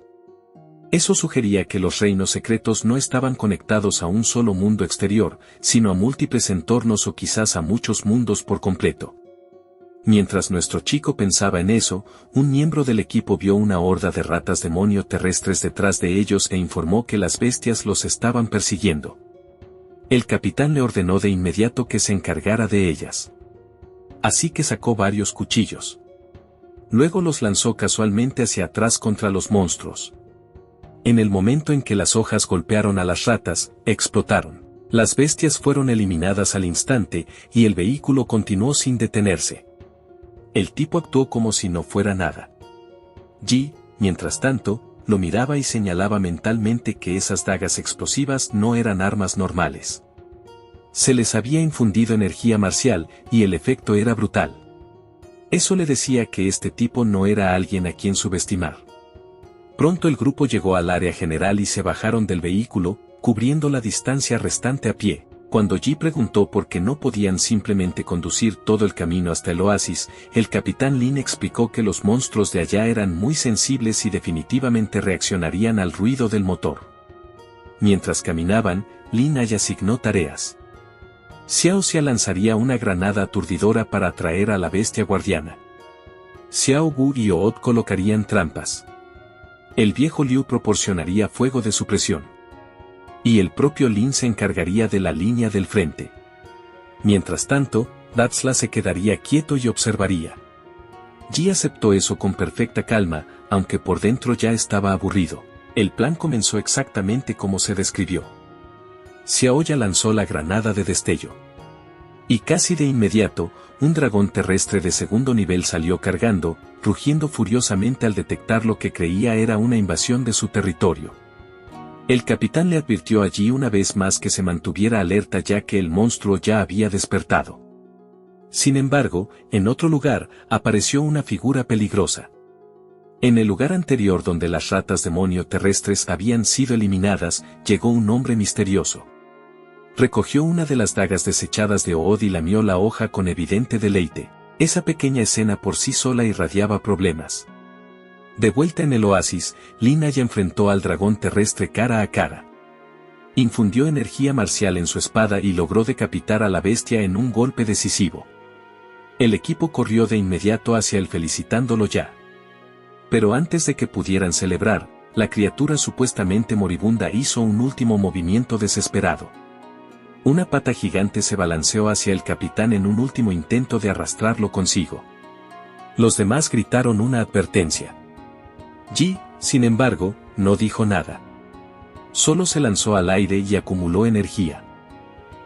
Eso sugería que los reinos secretos no estaban conectados a un solo mundo exterior, sino a múltiples entornos o quizás a muchos mundos por completo. Mientras nuestro chico pensaba en eso, un miembro del equipo vio una horda de ratas demonio terrestres detrás de ellos e informó que las bestias los estaban persiguiendo. El capitán le ordenó de inmediato que se encargara de ellas. Así que sacó varios cuchillos. Luego los lanzó casualmente hacia atrás contra los monstruos. En el momento en que las hojas golpearon a las ratas, explotaron. Las bestias fueron eliminadas al instante, y el vehículo continuó sin detenerse. El tipo actuó como si no fuera nada. Ji, mientras tanto, lo miraba y señalaba mentalmente que esas dagas explosivas no eran armas normales. Se les había infundido energía marcial, y el efecto era brutal. Eso le decía que este tipo no era alguien a quien subestimar. Pronto el grupo llegó al área general y se bajaron del vehículo, cubriendo la distancia restante a pie. Cuando Ji preguntó por qué no podían simplemente conducir todo el camino hasta el oasis, el capitán Lin explicó que los monstruos de allá eran muy sensibles y definitivamente reaccionarían al ruido del motor. Mientras caminaban, Lin les asignó tareas. Xiao Xia lanzaría una granada aturdidora para atraer a la bestia guardiana. Xiao Gu y Ood colocarían trampas. El viejo Liu proporcionaría fuego de supresión. Y el propio Lin se encargaría de la línea del frente. Mientras tanto, Daxla se quedaría quieto y observaría. Ji aceptó eso con perfecta calma, aunque por dentro ya estaba aburrido. El plan comenzó exactamente como se describió. Xiao Ya lanzó la granada de destello. Y casi de inmediato, un dragón terrestre de segundo nivel salió cargando, rugiendo furiosamente al detectar lo que creía era una invasión de su territorio. El capitán le advirtió a Ji una vez más que se mantuviera alerta ya que el monstruo ya había despertado. Sin embargo, en otro lugar, apareció una figura peligrosa. En el lugar anterior donde las ratas demonio terrestres habían sido eliminadas, llegó un hombre misterioso. Recogió una de las dagas desechadas de Ood y lamió la hoja con evidente deleite. Esa pequeña escena por sí sola irradiaba problemas. De vuelta en el oasis, Lin ya enfrentó al dragón terrestre cara a cara. Infundió energía marcial en su espada y logró decapitar a la bestia en un golpe decisivo. El equipo corrió de inmediato hacia él felicitándolo ya. Pero antes de que pudieran celebrar, la criatura supuestamente moribunda hizo un último movimiento desesperado. Una pata gigante se balanceó hacia el capitán en un último intento de arrastrarlo consigo. Los demás gritaron una advertencia. Ji, sin embargo, no dijo nada. Solo se lanzó al aire y acumuló energía.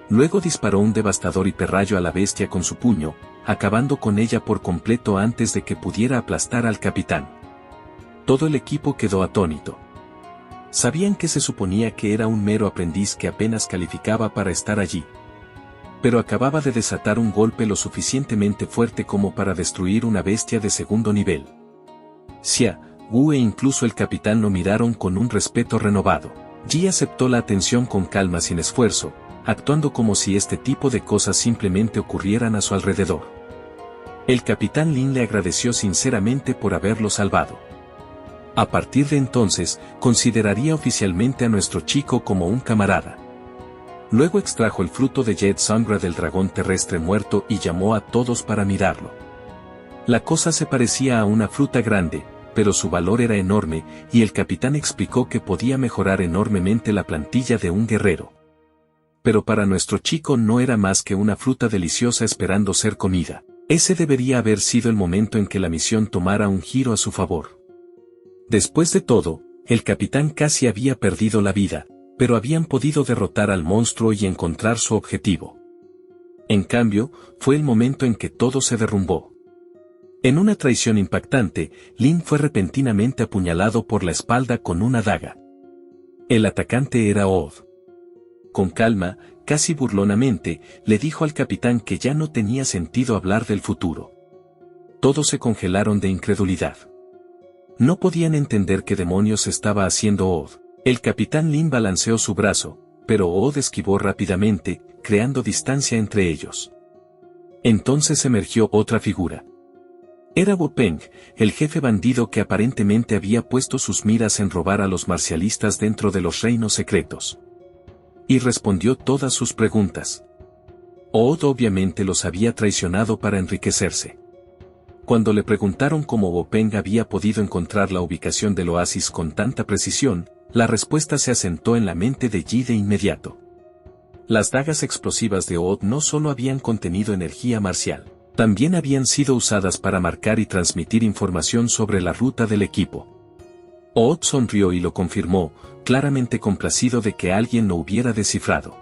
Luego disparó un devastador hiperrayo a la bestia con su puño, acabando con ella por completo antes de que pudiera aplastar al capitán. Todo el equipo quedó atónito. Sabían que se suponía que era un mero aprendiz que apenas calificaba para estar allí. Pero acababa de desatar un golpe lo suficientemente fuerte como para destruir una bestia de segundo nivel. Xia, Wu e incluso el capitán lo miraron con un respeto renovado. Ji aceptó la atención con calma sin esfuerzo, actuando como si este tipo de cosas simplemente ocurrieran a su alrededor. El capitán Lin le agradeció sinceramente por haberlo salvado. A partir de entonces, consideraría oficialmente a nuestro chico como un camarada. Luego extrajo el fruto de Jet Sangra del dragón terrestre muerto y llamó a todos para mirarlo. La cosa se parecía a una fruta grande, pero su valor era enorme, y el capitán explicó que podía mejorar enormemente la plantilla de un guerrero. Pero para nuestro chico no era más que una fruta deliciosa esperando ser comida. Ese debería haber sido el momento en que la misión tomara un giro a su favor. Después de todo, el capitán casi había perdido la vida, pero habían podido derrotar al monstruo y encontrar su objetivo. En cambio, fue el momento en que todo se derrumbó. En una traición impactante, Lin fue repentinamente apuñalado por la espalda con una daga. El atacante era Ood. Con calma, casi burlonamente, le dijo al capitán que ya no tenía sentido hablar del futuro. Todos se congelaron de incredulidad. No podían entender qué demonios estaba haciendo Ood. El capitán Lin balanceó su brazo, pero Ood esquivó rápidamente, creando distancia entre ellos. Entonces emergió otra figura. Era Wu Peng, el jefe bandido que aparentemente había puesto sus miras en robar a los marcialistas dentro de los reinos secretos. Y respondió todas sus preguntas. Ood obviamente los había traicionado para enriquecerse. Cuando le preguntaron cómo Wu Peng había podido encontrar la ubicación del oasis con tanta precisión, la respuesta se asentó en la mente de Ji de inmediato. Las dagas explosivas de Ood no solo habían contenido energía marcial, también habían sido usadas para marcar y transmitir información sobre la ruta del equipo. Ood sonrió y lo confirmó, claramente complacido de que alguien lo hubiera descifrado.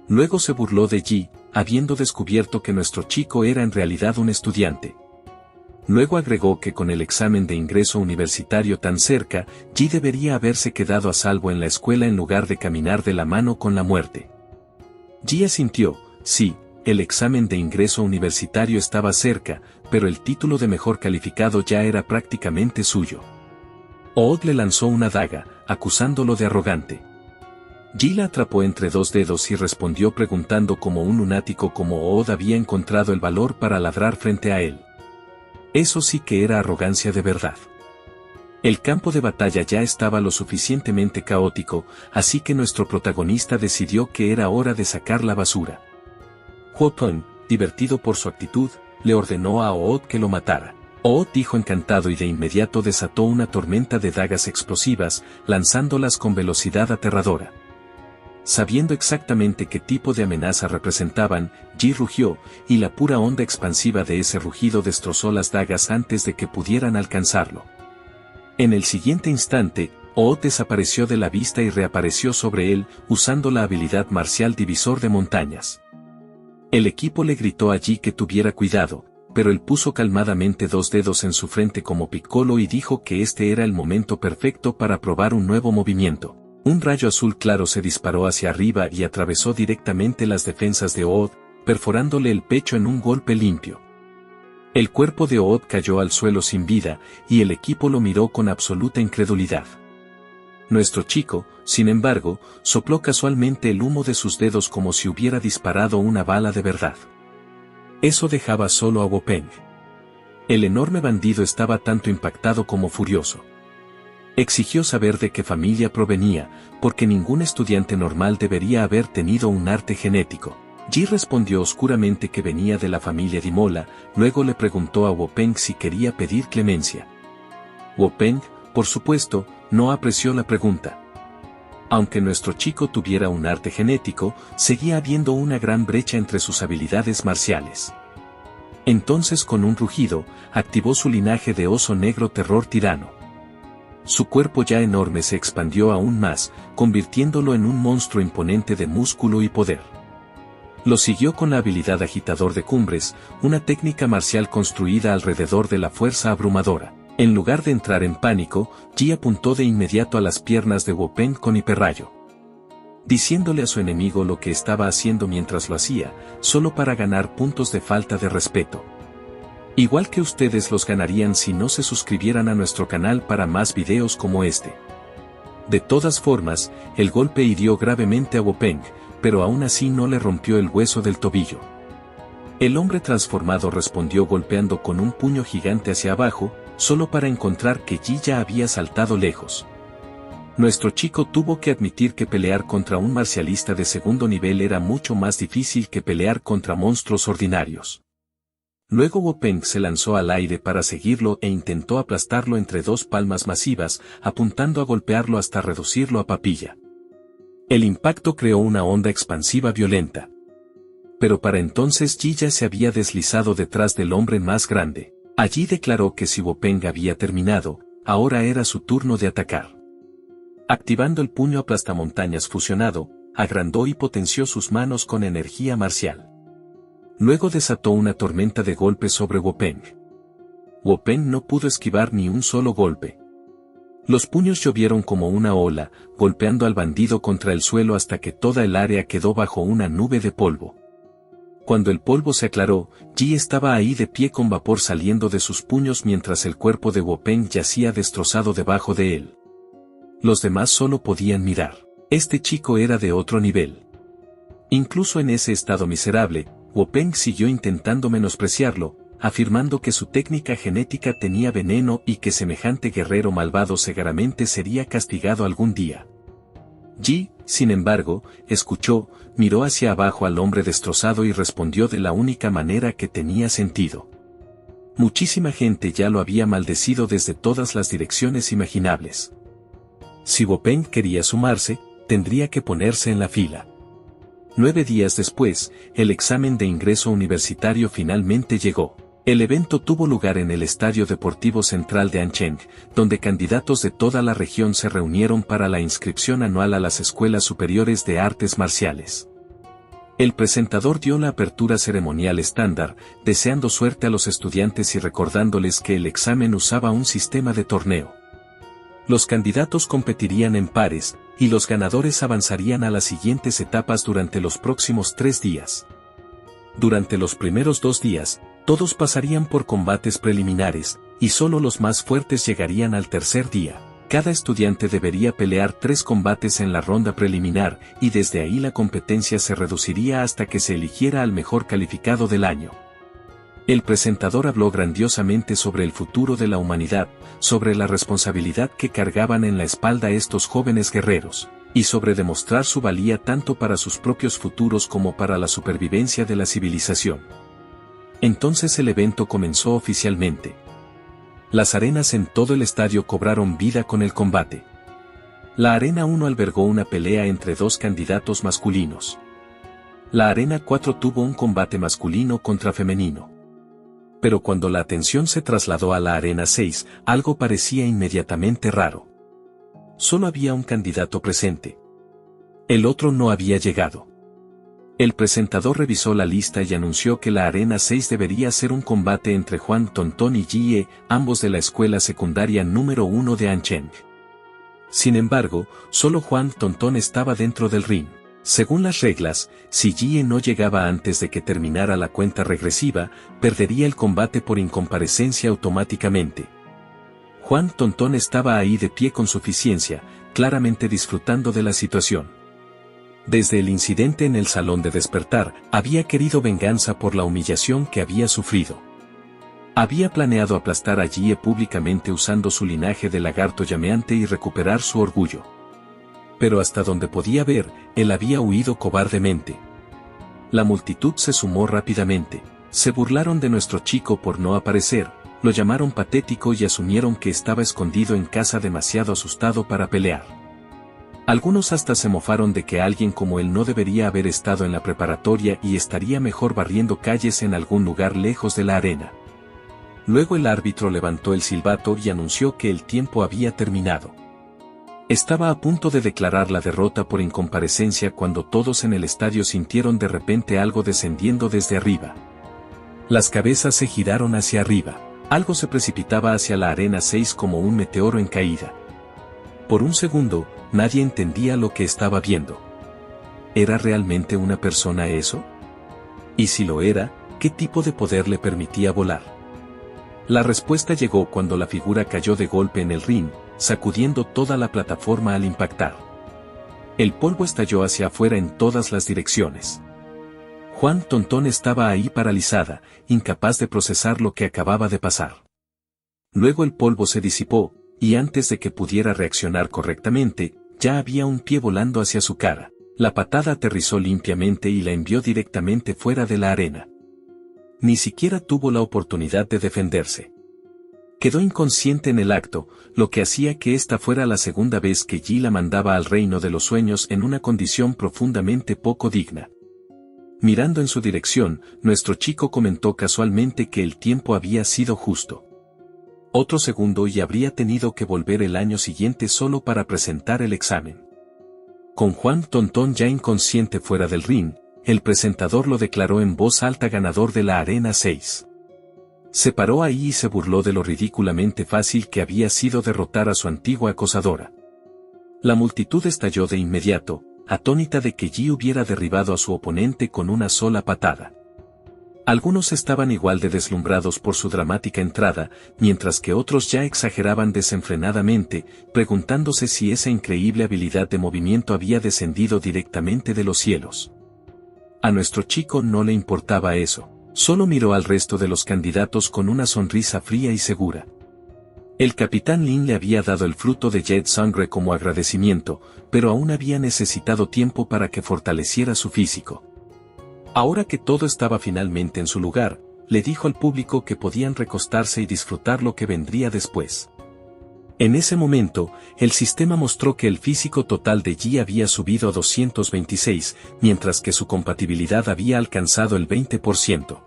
Luego se burló de Ji, habiendo descubierto que nuestro chico era en realidad un estudiante. Luego agregó que con el examen de ingreso universitario tan cerca, Ji debería haberse quedado a salvo en la escuela en lugar de caminar de la mano con la muerte. Ji asintió, sí, el examen de ingreso universitario estaba cerca, pero el título de mejor calificado ya era prácticamente suyo. Ood le lanzó una daga, acusándolo de arrogante. Ji la atrapó entre dos dedos y respondió preguntando como un lunático cómo Ood había encontrado el valor para ladrar frente a él. Eso sí que era arrogancia de verdad. El campo de batalla ya estaba lo suficientemente caótico, así que nuestro protagonista decidió que era hora de sacar la basura. Huo Peng, divertido por su actitud, le ordenó a Ood que lo matara. Ood dijo encantado y de inmediato desató una tormenta de dagas explosivas, lanzándolas con velocidad aterradora. Sabiendo exactamente qué tipo de amenaza representaban, Ji rugió, y la pura onda expansiva de ese rugido destrozó las dagas antes de que pudieran alcanzarlo. En el siguiente instante, Ood desapareció de la vista y reapareció sobre él, usando la habilidad marcial divisor de montañas. El equipo le gritó a Ji que tuviera cuidado, pero él puso calmadamente dos dedos en su frente como Piccolo y dijo que este era el momento perfecto para probar un nuevo movimiento. Un rayo azul claro se disparó hacia arriba y atravesó directamente las defensas de Ood, perforándole el pecho en un golpe limpio. El cuerpo de Ood cayó al suelo sin vida, y el equipo lo miró con absoluta incredulidad. Nuestro chico, sin embargo, sopló casualmente el humo de sus dedos como si hubiera disparado una bala de verdad. Eso dejaba solo a Huo Peng. El enorme bandido estaba tanto impactado como furioso. Exigió saber de qué familia provenía, porque ningún estudiante normal debería haber tenido un arte genético. Ji respondió oscuramente que venía de la familia Dimola, luego le preguntó a Huo Peng si quería pedir clemencia. Huo Peng, por supuesto, no apreció la pregunta. Aunque nuestro chico tuviera un arte genético, seguía habiendo una gran brecha entre sus habilidades marciales. Entonces con un rugido, activó su linaje de oso negro terror tirano. Su cuerpo ya enorme se expandió aún más, convirtiéndolo en un monstruo imponente de músculo y poder. Lo siguió con la habilidad agitador de cumbres, una técnica marcial construida alrededor de la fuerza abrumadora. En lugar de entrar en pánico, Ji apuntó de inmediato a las piernas de Huo Peng con hiperrayo, diciéndole a su enemigo lo que estaba haciendo mientras lo hacía, solo para ganar puntos de falta de respeto. Igual que ustedes los ganarían si no se suscribieran a nuestro canal para más videos como este. De todas formas, el golpe hirió gravemente a Huo Peng, pero aún así no le rompió el hueso del tobillo. El hombre transformado respondió golpeando con un puño gigante hacia abajo, solo para encontrar que Ji ya había saltado lejos. Nuestro chico tuvo que admitir que pelear contra un marcialista de segundo nivel era mucho más difícil que pelear contra monstruos ordinarios. Luego Huo Peng se lanzó al aire para seguirlo e intentó aplastarlo entre dos palmas masivas, apuntando a golpearlo hasta reducirlo a papilla. El impacto creó una onda expansiva violenta. Pero para entonces Ji ya se había deslizado detrás del hombre más grande. Allí declaró que si Huo Peng había terminado, ahora era su turno de atacar. Activando el puño aplastamontañas fusionado, agrandó y potenció sus manos con energía marcial. Luego desató una tormenta de golpes sobre Huo Peng. Huo Peng no pudo esquivar ni un solo golpe. Los puños llovieron como una ola, golpeando al bandido contra el suelo hasta que toda el área quedó bajo una nube de polvo. Cuando el polvo se aclaró, Ji estaba ahí de pie con vapor saliendo de sus puños mientras el cuerpo de Huo Peng yacía destrozado debajo de él. Los demás solo podían mirar. Este chico era de otro nivel. Incluso en ese estado miserable, Huo Peng siguió intentando menospreciarlo, afirmando que su técnica genética tenía veneno y que semejante guerrero malvado seguramente sería castigado algún día. Ji, sin embargo, escuchó, miró hacia abajo al hombre destrozado y respondió de la única manera que tenía sentido. Muchísima gente ya lo había maldecido desde todas las direcciones imaginables. Si Huo Peng quería sumarse, tendría que ponerse en la fila. 9 días después, el examen de ingreso universitario finalmente llegó. El evento tuvo lugar en el Estadio Deportivo Central de Ancheng, donde candidatos de toda la región se reunieron para la inscripción anual a las escuelas superiores de artes marciales. El presentador dio la apertura ceremonial estándar, deseando suerte a los estudiantes y recordándoles que el examen usaba un sistema de torneo. Los candidatos competirían en pares, y los ganadores avanzarían a las siguientes etapas durante los próximos 3 días. Durante los primeros 2 días, todos pasarían por combates preliminares, y solo los más fuertes llegarían al tercer día. Cada estudiante debería pelear 3 combates en la ronda preliminar, y desde ahí la competencia se reduciría hasta que se eligiera al mejor calificado del año. El presentador habló grandiosamente sobre el futuro de la humanidad, sobre la responsabilidad que cargaban en la espalda estos jóvenes guerreros, y sobre demostrar su valía tanto para sus propios futuros como para la supervivencia de la civilización. Entonces el evento comenzó oficialmente. Las arenas en todo el estadio cobraron vida con el combate. La Arena 1 albergó una pelea entre 2 candidatos masculinos. La Arena 4 tuvo un combate masculino contra femenino. Pero cuando la atención se trasladó a la Arena 6, algo parecía inmediatamente raro. Solo había un candidato presente. El otro no había llegado. El presentador revisó la lista y anunció que la Arena 6 debería ser un combate entre Juan Tontón y Jie, ambos de la escuela secundaria número 1 de Ancheng. Sin embargo, solo Juan Tontón estaba dentro del ring. Según las reglas, si Jie no llegaba antes de que terminara la cuenta regresiva, perdería el combate por incomparecencia automáticamente. Juan Tontón estaba ahí de pie con suficiencia, claramente disfrutando de la situación. Desde el incidente en el salón de despertar, había querido venganza por la humillación que había sufrido. Había planeado aplastar a Jie públicamente usando su linaje de lagarto llameante y recuperar su orgullo. Pero hasta donde podía ver, él había huido cobardemente. La multitud se sumó rápidamente. Se burlaron de nuestro chico por no aparecer, lo llamaron patético y asumieron que estaba escondido en casa demasiado asustado para pelear. Algunos hasta se mofaron de que alguien como él no debería haber estado en la preparatoria y estaría mejor barriendo calles en algún lugar lejos de la arena. Luego el árbitro levantó el silbato y anunció que el tiempo había terminado. Estaba a punto de declarar la derrota por incomparecencia cuando todos en el estadio sintieron de repente algo descendiendo desde arriba. Las cabezas se giraron hacia arriba. Algo se precipitaba hacia la Arena 6 como un meteoro en caída. Por un segundo, nadie entendía lo que estaba viendo. ¿Era realmente una persona eso? Y si lo era, ¿qué tipo de poder le permitía volar? La respuesta llegó cuando la figura cayó de golpe en el ring, sacudiendo toda la plataforma al impactar. El polvo estalló hacia afuera en todas las direcciones. Juan Tontón estaba ahí paralizada, incapaz de procesar lo que acababa de pasar. Luego el polvo se disipó, y antes de que pudiera reaccionar correctamente, ya había un pie volando hacia su cara. La patada aterrizó limpiamente y la envió directamente fuera de la arena. Ni siquiera tuvo la oportunidad de defenderse. Quedó inconsciente en el acto, lo que hacía que esta fuera la segunda vez que Yi la mandaba al reino de los sueños en una condición profundamente poco digna. Mirando en su dirección, nuestro chico comentó casualmente que el tiempo había sido justo. Otro segundo y habría tenido que volver el año siguiente solo para presentar el examen. Con Juan Tontón ya inconsciente fuera del ring, el presentador lo declaró en voz alta ganador de la Arena 6. Se paró ahí y se burló de lo ridículamente fácil que había sido derrotar a su antigua acosadora. La multitud estalló de inmediato, atónita de que Yi hubiera derribado a su oponente con una sola patada. Algunos estaban igual de deslumbrados por su dramática entrada, mientras que otros ya exageraban desenfrenadamente, preguntándose si esa increíble habilidad de movimiento había descendido directamente de los cielos. A nuestro chico no le importaba eso, solo miró al resto de los candidatos con una sonrisa fría y segura. El capitán Lin le había dado el fruto de Jet Sangre como agradecimiento, pero aún había necesitado tiempo para que fortaleciera su físico. Ahora que todo estaba finalmente en su lugar, le dijo al público que podían recostarse y disfrutar lo que vendría después. En ese momento, el sistema mostró que el físico total de Yi había subido a 226, mientras que su compatibilidad había alcanzado el 20%.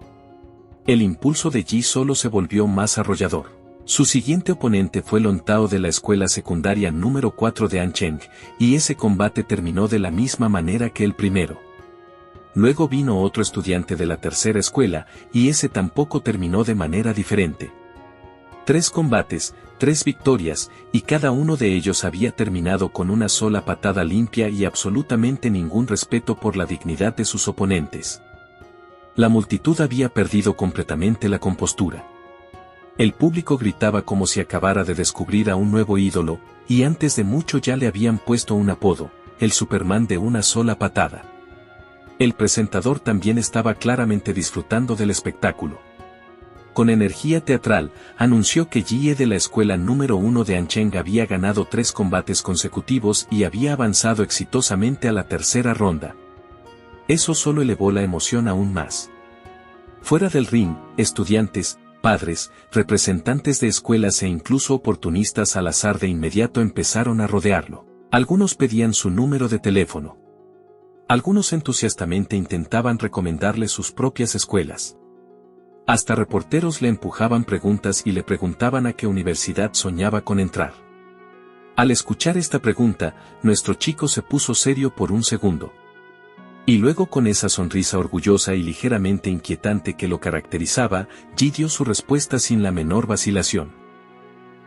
El impulso de Yi solo se volvió más arrollador. Su siguiente oponente fue Lon Tao de la escuela secundaria número 4 de Ancheng, y ese combate terminó de la misma manera que el primero. Luego vino otro estudiante de la tercera escuela, y ese tampoco terminó de manera diferente. 3 combates, 3 victorias, y cada uno de ellos había terminado con una sola patada limpia y absolutamente ningún respeto por la dignidad de sus oponentes. La multitud había perdido completamente la compostura. El público gritaba como si acabara de descubrir a un nuevo ídolo, y antes de mucho ya le habían puesto un apodo, el Superman de una sola patada. El presentador también estaba claramente disfrutando del espectáculo. Con energía teatral, anunció que Jie de la escuela número 1 de Ancheng había ganado 3 combates consecutivos y había avanzado exitosamente a la tercera ronda. Eso solo elevó la emoción aún más. Fuera del ring, estudiantes, padres, representantes de escuelas e incluso oportunistas al azar de inmediato empezaron a rodearlo. Algunos pedían su número de teléfono. Algunos entusiastamente intentaban recomendarle sus propias escuelas. Hasta reporteros le empujaban preguntas y le preguntaban a qué universidad soñaba con entrar. Al escuchar esta pregunta, nuestro chico se puso serio por un segundo. Y luego, con esa sonrisa orgullosa y ligeramente inquietante que lo caracterizaba, Ji dio su respuesta sin la menor vacilación.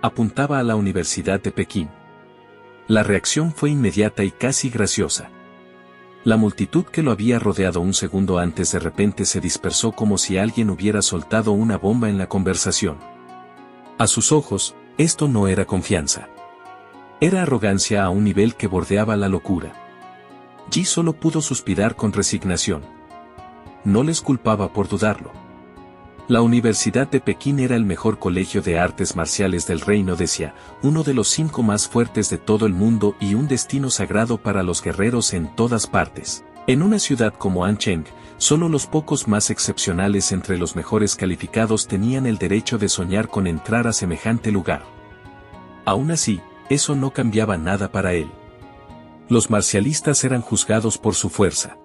Apuntaba a la Universidad de Pekín. La reacción fue inmediata y casi graciosa. La multitud que lo había rodeado un segundo antes de repente se dispersó como si alguien hubiera soltado una bomba en la conversación. A sus ojos, esto no era confianza. Era arrogancia a un nivel que bordeaba la locura. Ji solo pudo suspirar con resignación. No les culpaba por dudarlo. La Universidad de Pekín era el mejor colegio de artes marciales del reino de Xia, uno de los 5 más fuertes de todo el mundo y un destino sagrado para los guerreros en todas partes. En una ciudad como Ancheng, solo los pocos más excepcionales entre los mejores calificados tenían el derecho de soñar con entrar a semejante lugar. Aún así, eso no cambiaba nada para él. Los marcialistas eran juzgados por su fuerza.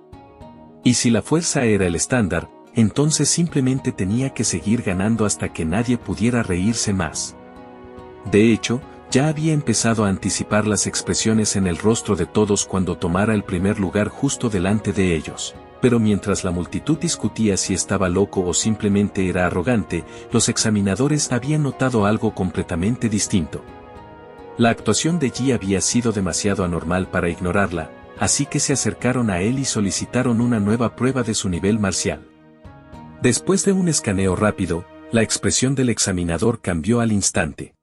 Y si la fuerza era el estándar, entonces simplemente tenía que seguir ganando hasta que nadie pudiera reírse más. De hecho, ya había empezado a anticipar las expresiones en el rostro de todos cuando tomara el primer lugar justo delante de ellos. Pero mientras la multitud discutía si estaba loco o simplemente era arrogante, los examinadores habían notado algo completamente distinto. La actuación de Ji había sido demasiado anormal para ignorarla, así que se acercaron a él y solicitaron una nueva prueba de su nivel marcial. Después de un escaneo rápido, la expresión del examinador cambió al instante.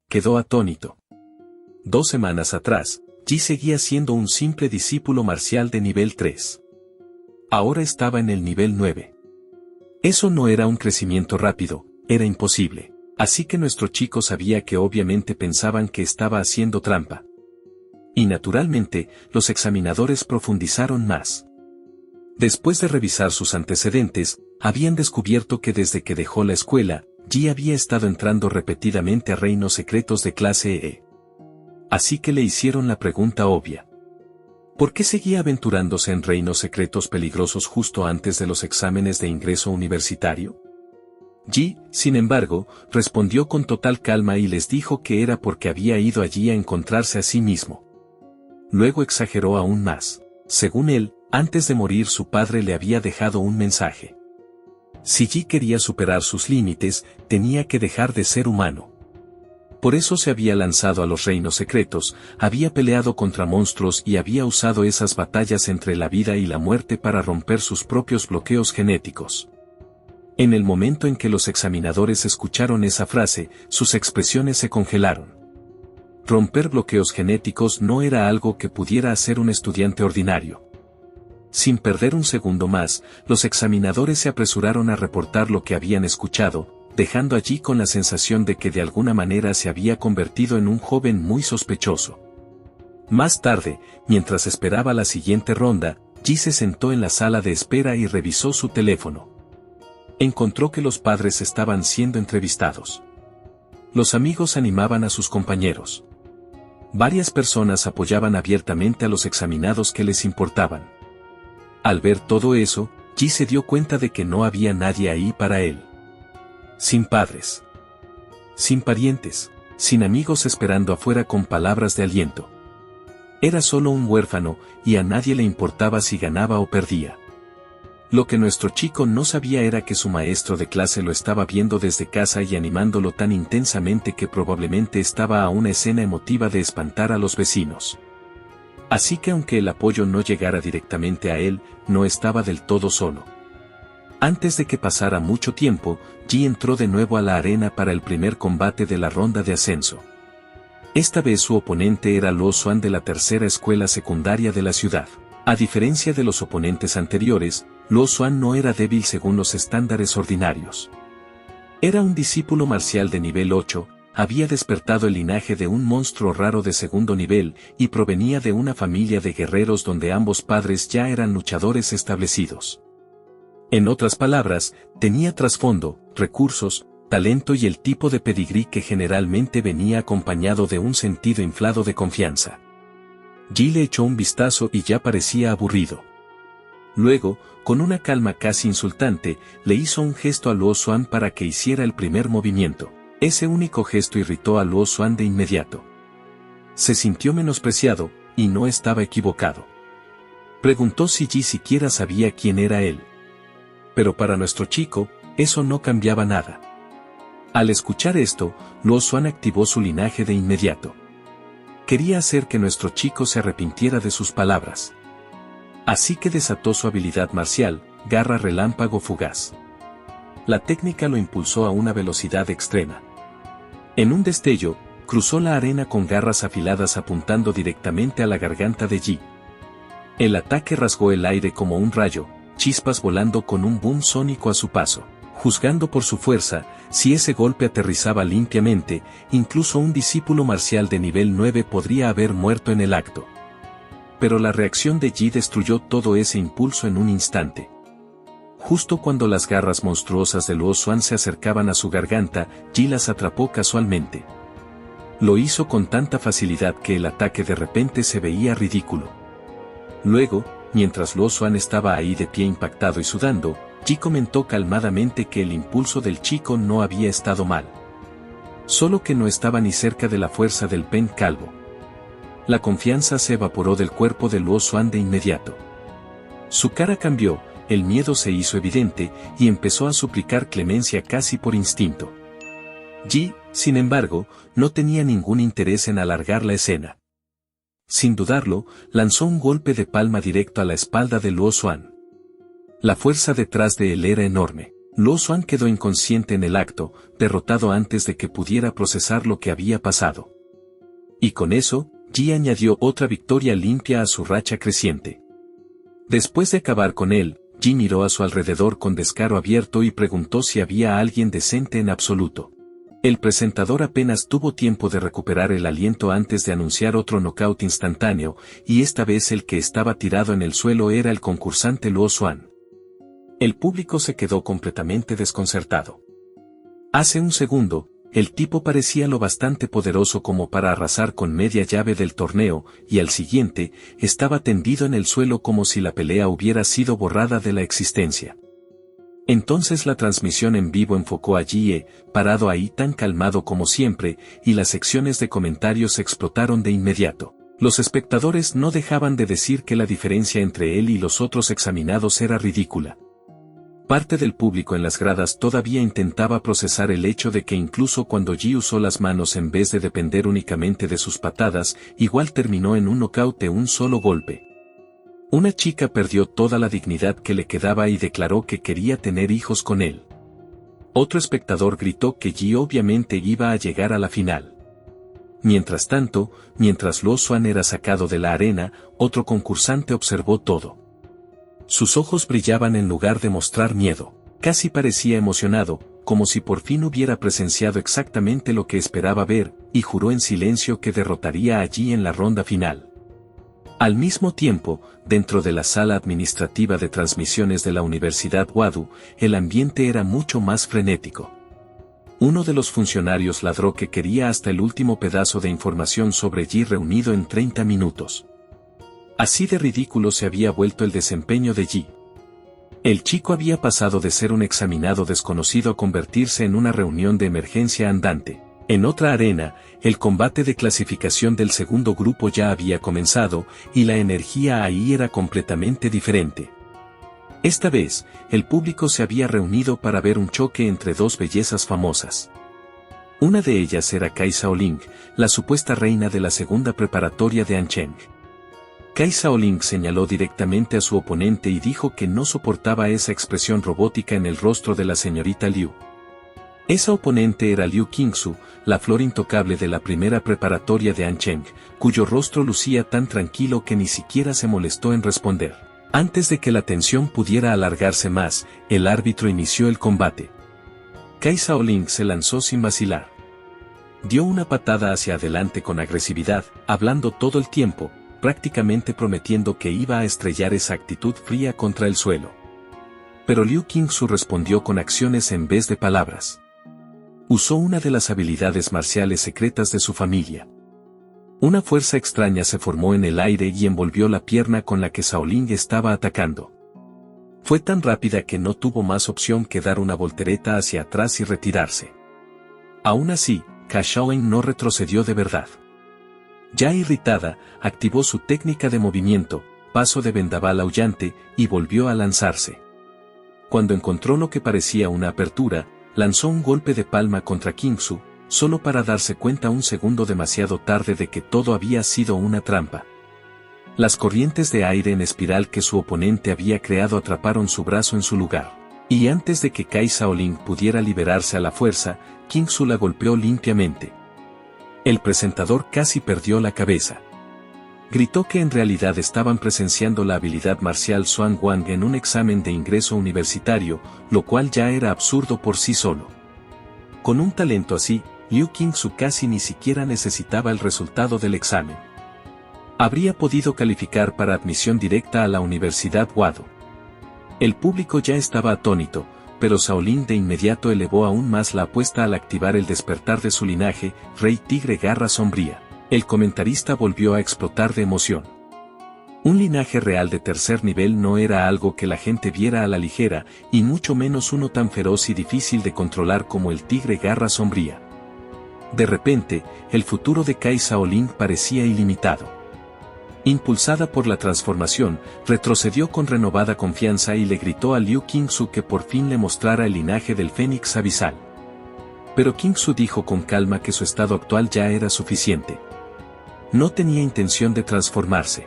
Quedó atónito. 2 semanas atrás, Ji seguía siendo un simple discípulo marcial de nivel 3. Ahora estaba en el nivel 9. Eso no era un crecimiento rápido, era imposible. Así que nuestro chico sabía que obviamente pensaban que estaba haciendo trampa. Y naturalmente, los examinadores profundizaron más. Después de revisar sus antecedentes, habían descubierto que desde que dejó la escuela, Ji había estado entrando repetidamente a reinos secretos de clase E. Así que le hicieron la pregunta obvia. ¿Por qué seguía aventurándose en reinos secretos peligrosos justo antes de los exámenes de ingreso universitario? Ji, sin embargo, respondió con total calma y les dijo que era porque había ido allí a encontrarse a sí mismo. Luego exageró aún más. Según él, antes de morir su padre le había dejado un mensaje. Si Ji quería superar sus límites, tenía que dejar de ser humano. Por eso se había lanzado a los reinos secretos, había peleado contra monstruos y había usado esas batallas entre la vida y la muerte para romper sus propios bloqueos genéticos. En el momento en que los examinadores escucharon esa frase, sus expresiones se congelaron. Romper bloqueos genéticos no era algo que pudiera hacer un estudiante ordinario. Sin perder un segundo más, los examinadores se apresuraron a reportar lo que habían escuchado, dejando allí con la sensación de que de alguna manera se había convertido en un joven muy sospechoso. Más tarde, mientras esperaba la siguiente ronda, Ji se sentó en la sala de espera y revisó su teléfono. Encontró que los padres estaban siendo entrevistados. Los amigos animaban a sus compañeros. Varias personas apoyaban abiertamente a los examinados que les importaban. Al ver todo eso, Ji se dio cuenta de que no había nadie ahí para él. Sin padres. Sin parientes, sin amigos esperando afuera con palabras de aliento. Era solo un huérfano, y a nadie le importaba si ganaba o perdía. Lo que nuestro chico no sabía era que su maestro de clase lo estaba viendo desde casa y animándolo tan intensamente que probablemente estaba a una escena emotiva de espantar a los vecinos. Así que aunque el apoyo no llegara directamente a él, no estaba del todo solo. Antes de que pasara mucho tiempo, Ji entró de nuevo a la arena para el primer combate de la ronda de ascenso. Esta vez su oponente era Luo Xuan de la tercera escuela secundaria de la ciudad. A diferencia de los oponentes anteriores, Luo Xuan no era débil según los estándares ordinarios. Era un discípulo marcial de nivel 8, había despertado el linaje de un monstruo raro de segundo nivel y provenía de una familia de guerreros donde ambos padres ya eran luchadores establecidos. En otras palabras, tenía trasfondo, recursos, talento y el tipo de pedigrí que generalmente venía acompañado de un sentido inflado de confianza. Ji le echó un vistazo y ya parecía aburrido. Luego, con una calma casi insultante, le hizo un gesto a Luo Xuan para que hiciera el primer movimiento. Ese único gesto irritó a Luo Xuan de inmediato. Se sintió menospreciado, y no estaba equivocado. Preguntó si Ji siquiera sabía quién era él. Pero para nuestro chico, eso no cambiaba nada. Al escuchar esto, Luo Xuan activó su linaje de inmediato. Quería hacer que nuestro chico se arrepintiera de sus palabras. Así que desató su habilidad marcial, Garra Relámpago Fugaz. La técnica lo impulsó a una velocidad extrema. En un destello, cruzó la arena con garras afiladas apuntando directamente a la garganta de Ji. El ataque rasgó el aire como un rayo, chispas volando con un boom sónico a su paso. Juzgando por su fuerza, si ese golpe aterrizaba limpiamente, incluso un discípulo marcial de nivel 9 podría haber muerto en el acto. Pero la reacción de Ji destruyó todo ese impulso en un instante. Justo cuando las garras monstruosas de Luo Xuan se acercaban a su garganta, Ji las atrapó casualmente. Lo hizo con tanta facilidad que el ataque de repente se veía ridículo. Luego, mientras Luo Xuan estaba ahí de pie impactado y sudando, Ji comentó calmadamente que el impulso del chico no había estado mal. Solo que no estaba ni cerca de la fuerza del Pen Calvo. La confianza se evaporó del cuerpo de Luo Xuan de inmediato. Su cara cambió, el miedo se hizo evidente, y empezó a suplicar clemencia casi por instinto. Ji, sin embargo, no tenía ningún interés en alargar la escena. Sin dudarlo, lanzó un golpe de palma directo a la espalda de Luo Xuan. La fuerza detrás de él era enorme. Luo Xuan quedó inconsciente en el acto, derrotado antes de que pudiera procesar lo que había pasado. Y con eso, Ji añadió otra victoria limpia a su racha creciente. Después de acabar con él, Ji miró a su alrededor con descaro abierto y preguntó si había alguien decente en absoluto. El presentador apenas tuvo tiempo de recuperar el aliento antes de anunciar otro nocaut instantáneo, y esta vez el que estaba tirado en el suelo era el concursante Luo Xuan. El público se quedó completamente desconcertado. Hace un segundo, el tipo parecía lo bastante poderoso como para arrasar con media llave del torneo, y al siguiente, estaba tendido en el suelo como si la pelea hubiera sido borrada de la existencia. Entonces la transmisión en vivo enfocó a Ji, parado ahí tan calmado como siempre, y las secciones de comentarios explotaron de inmediato. Los espectadores no dejaban de decir que la diferencia entre él y los otros examinados era ridícula. Parte del público en las gradas todavía intentaba procesar el hecho de que incluso cuando Ji usó las manos en vez de depender únicamente de sus patadas, igual terminó en un nocaut de un solo golpe. Una chica perdió toda la dignidad que le quedaba y declaró que quería tener hijos con él. Otro espectador gritó que Ji obviamente iba a llegar a la final. Mientras tanto, mientras Luo Xuan era sacado de la arena, otro concursante observó todo. Sus ojos brillaban en lugar de mostrar miedo. Casi parecía emocionado, como si por fin hubiera presenciado exactamente lo que esperaba ver, y juró en silencio que derrotaría a Ji en la ronda final. Al mismo tiempo, dentro de la sala administrativa de transmisiones de la Universidad Wadu, el ambiente era mucho más frenético. Uno de los funcionarios ladró que quería hasta el último pedazo de información sobre Ji reunido en 30 minutos. Así de ridículo se había vuelto el desempeño de Ji. El chico había pasado de ser un examinado desconocido a convertirse en una reunión de emergencia andante. En otra arena, el combate de clasificación del segundo grupo ya había comenzado, y la energía ahí era completamente diferente. Esta vez, el público se había reunido para ver un choque entre dos bellezas famosas. Una de ellas era Cai Shaoling, la supuesta reina de la segunda preparatoria de Ancheng. Cai Shaoling señaló directamente a su oponente y dijo que no soportaba esa expresión robótica en el rostro de la señorita Liu. Esa oponente era Liu Qingsu, la flor intocable de la primera preparatoria de Ancheng, cuyo rostro lucía tan tranquilo que ni siquiera se molestó en responder. Antes de que la tensión pudiera alargarse más, el árbitro inició el combate. Cai Shaoling se lanzó sin vacilar. Dio una patada hacia adelante con agresividad, hablando todo el tiempo, prácticamente prometiendo que iba a estrellar esa actitud fría contra el suelo. Pero Liu Qingsu respondió con acciones en vez de palabras. Usó una de las habilidades marciales secretas de su familia. Una fuerza extraña se formó en el aire y envolvió la pierna con la que Shaoling estaba atacando. Fue tan rápida que no tuvo más opción que dar una voltereta hacia atrás y retirarse. Aún así, Cai Shaoling no retrocedió de verdad. Ya irritada, activó su técnica de movimiento, paso de vendaval aullante, y volvió a lanzarse. Cuando encontró lo que parecía una apertura, lanzó un golpe de palma contra Qingsu, solo para darse cuenta un segundo demasiado tarde de que todo había sido una trampa. Las corrientes de aire en espiral que su oponente había creado atraparon su brazo en su lugar. Y antes de que Cai Shaoling pudiera liberarse a la fuerza, Qingsu la golpeó limpiamente. El presentador casi perdió la cabeza. Gritó que en realidad estaban presenciando la habilidad marcial Xuan Wang en un examen de ingreso universitario, lo cual ya era absurdo por sí solo. Con un talento así, Liu Qingsu casi ni siquiera necesitaba el resultado del examen. Habría podido calificar para admisión directa a la Universidad Wado. El público ya estaba atónito, pero Shaolin de inmediato elevó aún más la apuesta al activar el despertar de su linaje, Rey Tigre Garra Sombría. El comentarista volvió a explotar de emoción. Un linaje real de tercer nivel no era algo que la gente viera a la ligera, y mucho menos uno tan feroz y difícil de controlar como el Tigre Garra Sombría. De repente, el futuro de Cai Shaoling parecía ilimitado. Impulsada por la transformación, retrocedió con renovada confianza y le gritó a Liu Qingsu que por fin le mostrara el linaje del Fénix Abisal. Pero Qingsu dijo con calma que su estado actual ya era suficiente. No tenía intención de transformarse.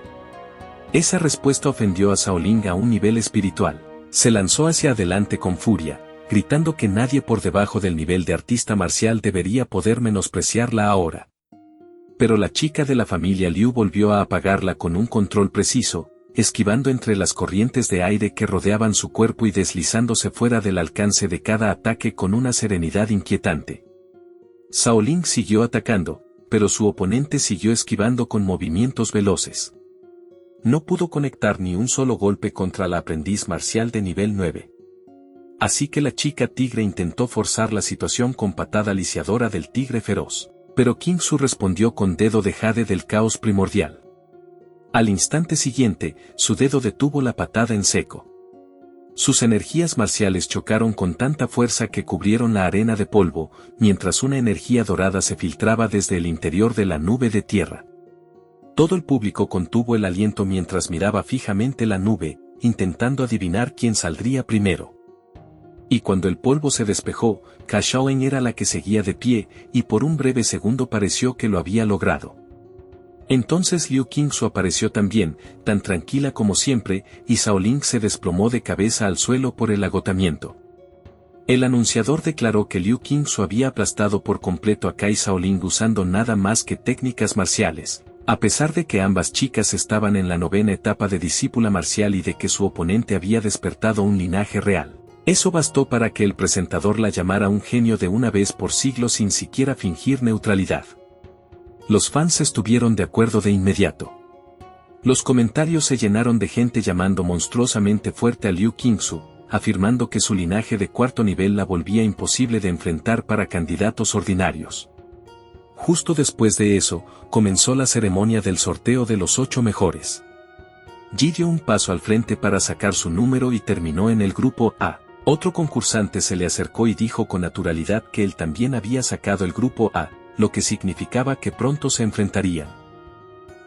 Esa respuesta ofendió a Shaoling a un nivel espiritual. Se lanzó hacia adelante con furia, gritando que nadie por debajo del nivel de artista marcial debería poder menospreciarla ahora. Pero la chica de la familia Liu volvió a apagarla con un control preciso, esquivando entre las corrientes de aire que rodeaban su cuerpo y deslizándose fuera del alcance de cada ataque con una serenidad inquietante. Shaoling siguió atacando, pero su oponente siguió esquivando con movimientos veloces. No pudo conectar ni un solo golpe contra la aprendiz marcial de nivel 9. Así que la chica tigre intentó forzar la situación con patada lisiadora del tigre feroz. Pero Qingsu respondió con dedo de jade del caos primordial. Al instante siguiente, su dedo detuvo la patada en seco. Sus energías marciales chocaron con tanta fuerza que cubrieron la arena de polvo, mientras una energía dorada se filtraba desde el interior de la nube de tierra. Todo el público contuvo el aliento mientras miraba fijamente la nube, intentando adivinar quién saldría primero. Y cuando el polvo se despejó, Cai Shaoling era la que seguía de pie, y por un breve segundo pareció que lo había logrado. Entonces Liu Qingsu apareció también, tan tranquila como siempre, y Shaoling se desplomó de cabeza al suelo por el agotamiento. El anunciador declaró que Liu Qingsu había aplastado por completo a Cai Shaoling usando nada más que técnicas marciales, a pesar de que ambas chicas estaban en la 9ª etapa de discípula marcial y de que su oponente había despertado un linaje real. Eso bastó para que el presentador la llamara un genio de una vez por siglo sin siquiera fingir neutralidad. Los fans estuvieron de acuerdo de inmediato. Los comentarios se llenaron de gente llamando monstruosamente fuerte a Liu Qingsu, afirmando que su linaje de 4º nivel la volvía imposible de enfrentar para candidatos ordinarios. Justo después de eso, comenzó la ceremonia del sorteo de los 8 mejores. Ji dio un paso al frente para sacar su número y terminó en el grupo A. Otro concursante se le acercó y dijo con naturalidad que él también había sacado el grupo A, lo que significaba que pronto se enfrentarían.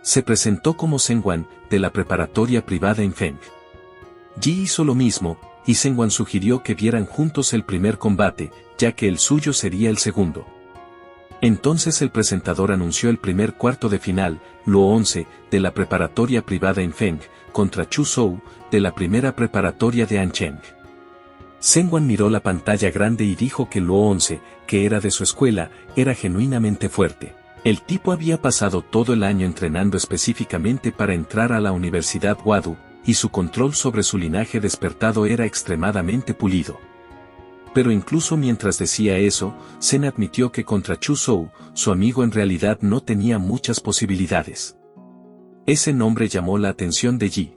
Se presentó como Zheng Wan, de la preparatoria privada en Feng. Ji hizo lo mismo, y Sengwan sugirió que vieran juntos el primer combate, ya que el suyo sería el segundo. Entonces el presentador anunció el primer cuarto de final, Luo 11, de la preparatoria privada Infeng, contra Chu Zhou, de la primera preparatoria de Ancheng. Sengwan miró la pantalla grande y dijo que Luo 11, que era de su escuela, era genuinamente fuerte. El tipo había pasado todo el año entrenando específicamente para entrar a la Universidad Wadu, y su control sobre su linaje despertado era extremadamente pulido. Pero incluso mientras decía eso, Zen admitió que contra Chu Zhou, su amigo en realidad no tenía muchas posibilidades. Ese nombre llamó la atención de Ji.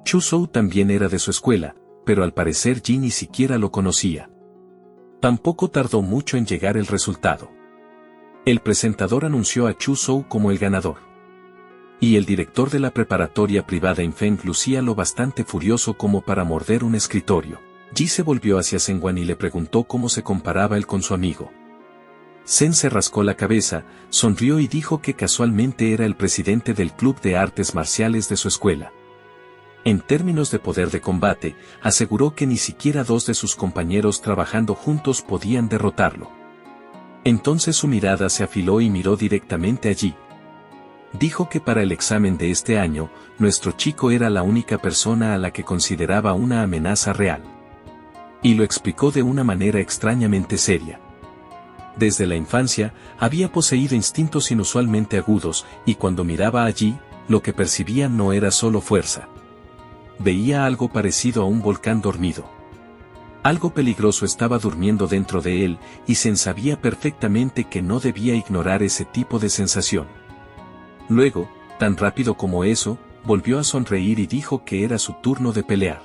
Chu Zhou también era de su escuela, pero al parecer Ji ni siquiera lo conocía. Tampoco tardó mucho en llegar el resultado. El presentador anunció a Chu Zhou como el ganador. Y el director de la preparatoria privada Infeng lucía lo bastante furioso como para morder un escritorio. Ji se volvió hacia Sengwan y le preguntó cómo se comparaba él con su amigo. Zen se rascó la cabeza, sonrió y dijo que casualmente era el presidente del club de artes marciales de su escuela. En términos de poder de combate, aseguró que ni siquiera dos de sus compañeros trabajando juntos podían derrotarlo. Entonces su mirada se afiló y miró directamente a Ji. Dijo que para el examen de este año, nuestro chico era la única persona a la que consideraba una amenaza real. Y lo explicó de una manera extrañamente seria. Desde la infancia, había poseído instintos inusualmente agudos, y cuando miraba a Ji, lo que percibía no era solo fuerza. Veía algo parecido a un volcán dormido. Algo peligroso estaba durmiendo dentro de él, y Zen sabía perfectamente que no debía ignorar ese tipo de sensación. Luego, tan rápido como eso, volvió a sonreír y dijo que era su turno de pelear.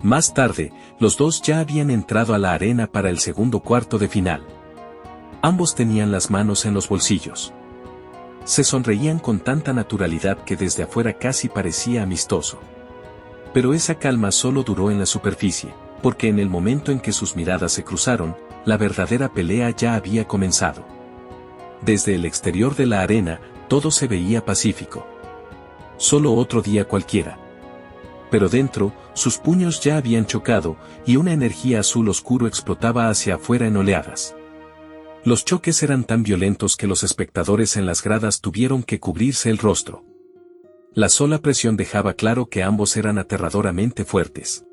Más tarde, los dos ya habían entrado a la arena para el segundo cuarto de final. Ambos tenían las manos en los bolsillos. Se sonreían con tanta naturalidad que desde afuera casi parecía amistoso. Pero esa calma solo duró en la superficie, porque en el momento en que sus miradas se cruzaron, la verdadera pelea ya había comenzado. Desde el exterior de la arena, todo se veía pacífico. Solo otro día cualquiera. Pero dentro, sus puños ya habían chocado, y una energía azul oscuro explotaba hacia afuera en oleadas. Los choques eran tan violentos que los espectadores en las gradas tuvieron que cubrirse el rostro. La sola presión dejaba claro que ambos eran aterradoramente fuertes.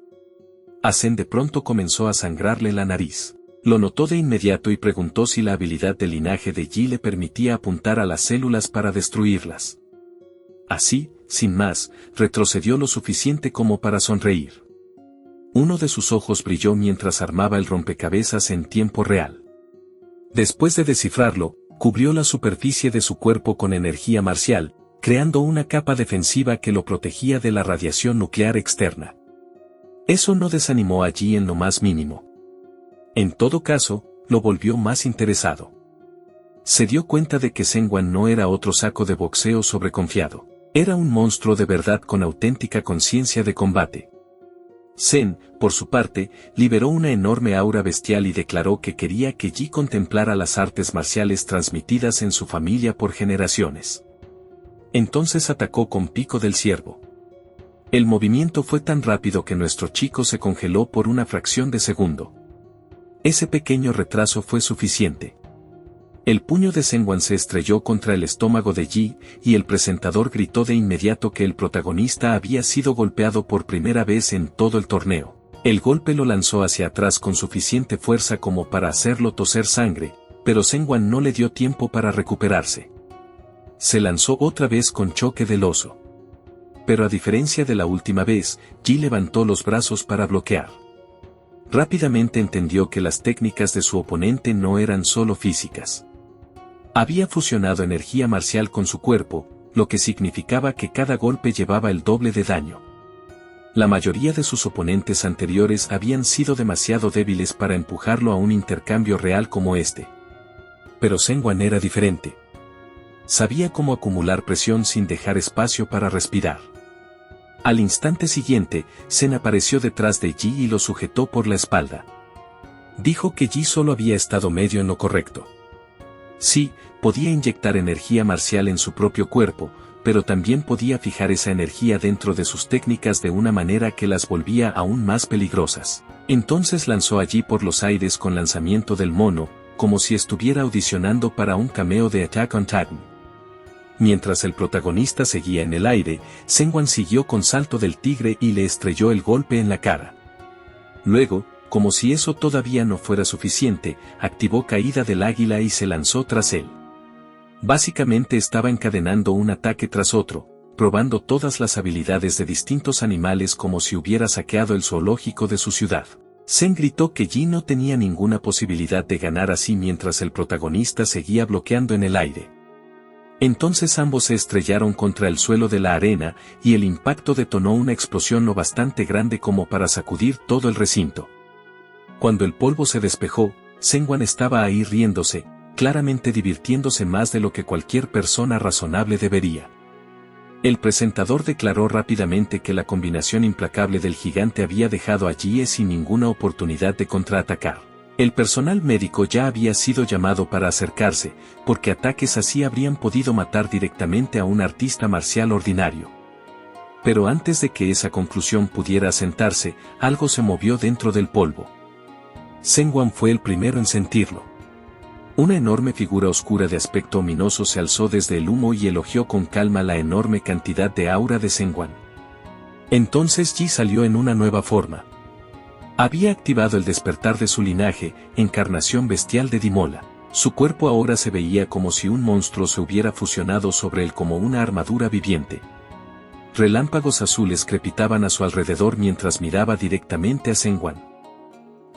A Zen de pronto comenzó a sangrarle la nariz. Lo notó de inmediato y preguntó si la habilidad de linaje de Ji le permitía apuntar a las células para destruirlas. Así, sin más, retrocedió lo suficiente como para sonreír. Uno de sus ojos brilló mientras armaba el rompecabezas en tiempo real. Después de descifrarlo, cubrió la superficie de su cuerpo con energía marcial, creando una capa defensiva que lo protegía de la radiación nuclear externa. Eso no desanimó a Ji en lo más mínimo. En todo caso, lo volvió más interesado. Se dio cuenta de que Sengwan no era otro saco de boxeo sobreconfiado. Era un monstruo de verdad con auténtica conciencia de combate. Zen, por su parte, liberó una enorme aura bestial y declaró que quería que Ji contemplara las artes marciales transmitidas en su familia por generaciones. Entonces atacó con Pico del Ciervo. El movimiento fue tan rápido que nuestro chico se congeló por una fracción de segundo. Ese pequeño retraso fue suficiente. El puño de Sengwan se estrelló contra el estómago de Ji, y el presentador gritó de inmediato que el protagonista había sido golpeado por primera vez en todo el torneo. El golpe lo lanzó hacia atrás con suficiente fuerza como para hacerlo toser sangre, pero Sengwan no le dio tiempo para recuperarse. Se lanzó otra vez con choque del oso. Pero a diferencia de la última vez, Ji levantó los brazos para bloquear. Rápidamente entendió que las técnicas de su oponente no eran solo físicas. Había fusionado energía marcial con su cuerpo, lo que significaba que cada golpe llevaba el doble de daño. La mayoría de sus oponentes anteriores habían sido demasiado débiles para empujarlo a un intercambio real como este. Pero Sengwan era diferente. Sabía cómo acumular presión sin dejar espacio para respirar. Al instante siguiente, Zen apareció detrás de Ji y lo sujetó por la espalda. Dijo que Ji solo había estado medio en lo correcto. Sí, podía inyectar energía marcial en su propio cuerpo, pero también podía fijar esa energía dentro de sus técnicas de una manera que las volvía aún más peligrosas. Entonces lanzó allí por los aires con lanzamiento del mono, como si estuviera audicionando para un cameo de Attack on Titan. Mientras el protagonista seguía en el aire, Senwan siguió con salto del tigre y le estrelló el golpe en la cara. Luego, como si eso todavía no fuera suficiente, activó caída del águila y se lanzó tras él. Básicamente estaba encadenando un ataque tras otro, probando todas las habilidades de distintos animales como si hubiera saqueado el zoológico de su ciudad. Sen gritó que Ji no tenía ninguna posibilidad de ganar así mientras el protagonista seguía bloqueando en el aire. Entonces ambos se estrellaron contra el suelo de la arena y el impacto detonó una explosión lo bastante grande como para sacudir todo el recinto. Cuando el polvo se despejó, Senwan estaba ahí riéndose, claramente divirtiéndose más de lo que cualquier persona razonable debería. El presentador declaró rápidamente que la combinación implacable del gigante había dejado a Jie sin ninguna oportunidad de contraatacar. El personal médico ya había sido llamado para acercarse, porque ataques así habrían podido matar directamente a un artista marcial ordinario. Pero antes de que esa conclusión pudiera asentarse, algo se movió dentro del polvo. Senwan fue el primero en sentirlo. Una enorme figura oscura de aspecto ominoso se alzó desde el humo y elogió con calma la enorme cantidad de aura de Senwan. Entonces Ji salió en una nueva forma. Había activado el despertar de su linaje, encarnación bestial de Dimola. Su cuerpo ahora se veía como si un monstruo se hubiera fusionado sobre él como una armadura viviente. Relámpagos azules crepitaban a su alrededor mientras miraba directamente a Senwan.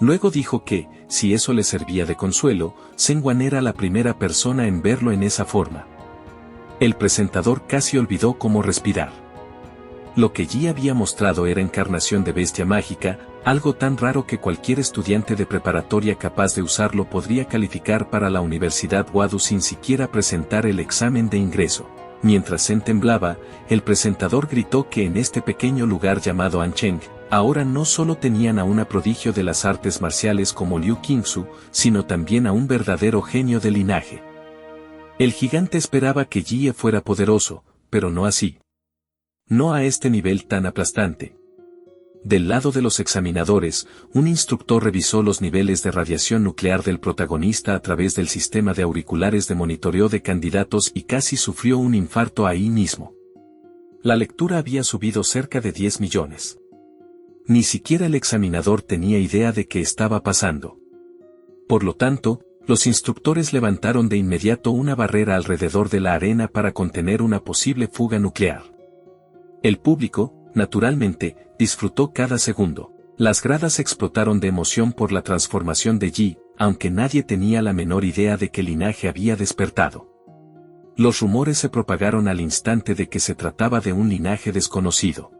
Luego dijo que, si eso le servía de consuelo, Senwan era la primera persona en verlo en esa forma. El presentador casi olvidó cómo respirar. Lo que Ji había mostrado era encarnación de bestia mágica, algo tan raro que cualquier estudiante de preparatoria capaz de usarlo podría calificar para la Universidad Wadu sin siquiera presentar el examen de ingreso. Mientras Sen temblaba, el presentador gritó que en este pequeño lugar llamado Ancheng, ahora no solo tenían a una prodigio de las artes marciales como Liu Qingsu, sino también a un verdadero genio de linaje. El gigante esperaba que Jie fuera poderoso, pero no así. No a este nivel tan aplastante. Del lado de los examinadores, un instructor revisó los niveles de radiación nuclear del protagonista a través del sistema de auriculares de monitoreo de candidatos y casi sufrió un infarto ahí mismo. La lectura había subido cerca de 10 millones. Ni siquiera el examinador tenía idea de qué estaba pasando. Por lo tanto, los instructores levantaron de inmediato una barrera alrededor de la arena para contener una posible fuga nuclear. El público, naturalmente, disfrutó cada segundo. Las gradas explotaron de emoción por la transformación de Ji, aunque nadie tenía la menor idea de qué linaje había despertado. Los rumores se propagaron al instante de que se trataba de un linaje desconocido.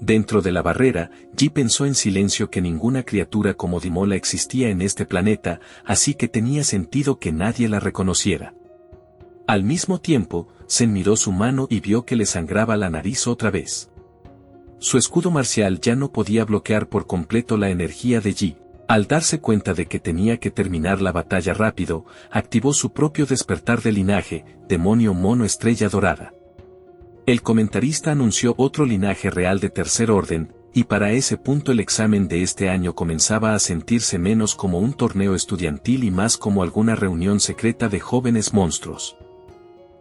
Dentro de la barrera, Ji pensó en silencio que ninguna criatura como Dimola existía en este planeta, así que tenía sentido que nadie la reconociera. Al mismo tiempo, Sen miró su mano y vio que le sangraba la nariz otra vez. Su escudo marcial ya no podía bloquear por completo la energía de Ji. Al darse cuenta de que tenía que terminar la batalla rápido, activó su propio despertar de linaje, demonio mono estrella dorada. El comentarista anunció otro linaje real de tercer orden, y para ese punto el examen de este año comenzaba a sentirse menos como un torneo estudiantil y más como alguna reunión secreta de jóvenes monstruos.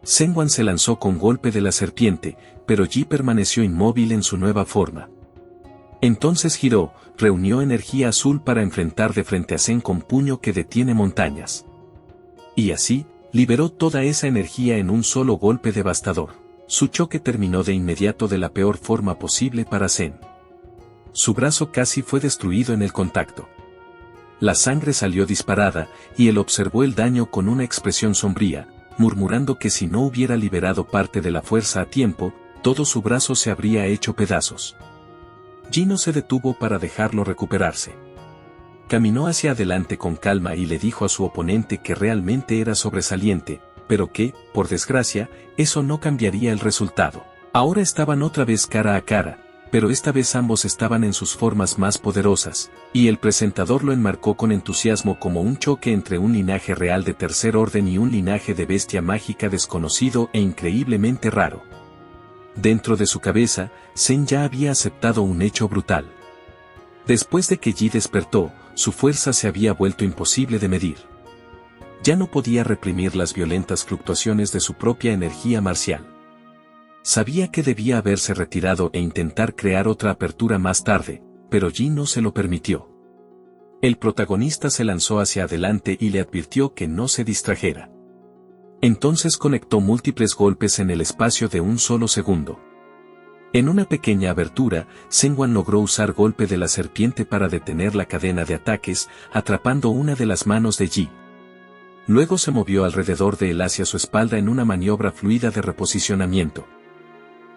Senwan se lanzó con golpe de la serpiente, pero Ji permaneció inmóvil en su nueva forma. Entonces giró, reunió energía azul para enfrentar de frente a Sen con puño que detiene montañas. Y así, liberó toda esa energía en un solo golpe devastador. Su choque terminó de inmediato de la peor forma posible para Sen. Su brazo casi fue destruido en el contacto. La sangre salió disparada, y él observó el daño con una expresión sombría, murmurando que si no hubiera liberado parte de la fuerza a tiempo, todo su brazo se habría hecho pedazos. Ji no se detuvo para dejarlo recuperarse. Caminó hacia adelante con calma y le dijo a su oponente que realmente era sobresaliente, pero que, por desgracia, eso no cambiaría el resultado. Ahora estaban otra vez cara a cara, pero esta vez ambos estaban en sus formas más poderosas, y el presentador lo enmarcó con entusiasmo como un choque entre un linaje real de tercer orden y un linaje de bestia mágica desconocido e increíblemente raro. Dentro de su cabeza, Zen ya había aceptado un hecho brutal. Después de que Yi despertó, su fuerza se había vuelto imposible de medir. Ya no podía reprimir las violentas fluctuaciones de su propia energía marcial. Sabía que debía haberse retirado e intentar crear otra apertura más tarde, pero Yi no se lo permitió. El protagonista se lanzó hacia adelante y le advirtió que no se distrajera. Entonces conectó múltiples golpes en el espacio de un solo segundo. En una pequeña abertura, Senguan logró usar golpe de la serpiente para detener la cadena de ataques, atrapando una de las manos de Yi. Luego se movió alrededor de él hacia su espalda en una maniobra fluida de reposicionamiento.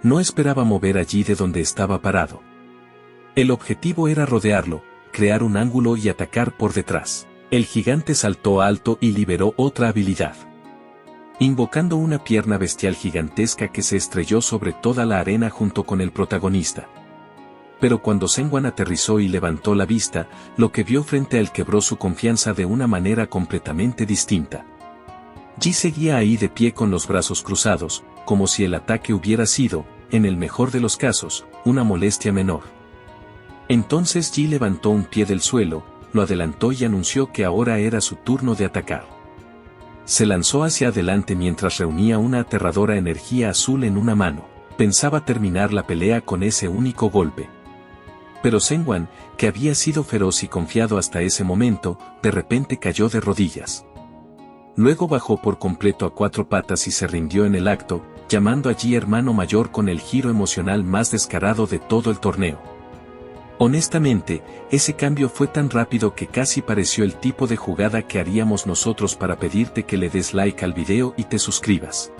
No esperaba mover a Yi de donde estaba parado. El objetivo era rodearlo, crear un ángulo y atacar por detrás. El gigante saltó alto y liberó otra habilidad, invocando una pierna bestial gigantesca que se estrelló sobre toda la arena junto con el protagonista. Pero cuando Senguan aterrizó y levantó la vista, lo que vio frente a él quebró su confianza de una manera completamente distinta. Yi seguía ahí de pie con los brazos cruzados, como si el ataque hubiera sido, en el mejor de los casos, una molestia menor. Entonces Yi levantó un pie del suelo, lo adelantó y anunció que ahora era su turno de atacar. Se lanzó hacia adelante mientras reunía una aterradora energía azul en una mano. Pensaba terminar la pelea con ese único golpe. Pero Senguan, que había sido feroz y confiado hasta ese momento, de repente cayó de rodillas. Luego bajó por completo a 4 patas y se rindió en el acto, llamando a Yi hermano mayor con el giro emocional más descarado de todo el torneo. Honestamente, ese cambio fue tan rápido que casi pareció el tipo de jugada que haríamos nosotros para pedirte que le des like al video y te suscribas.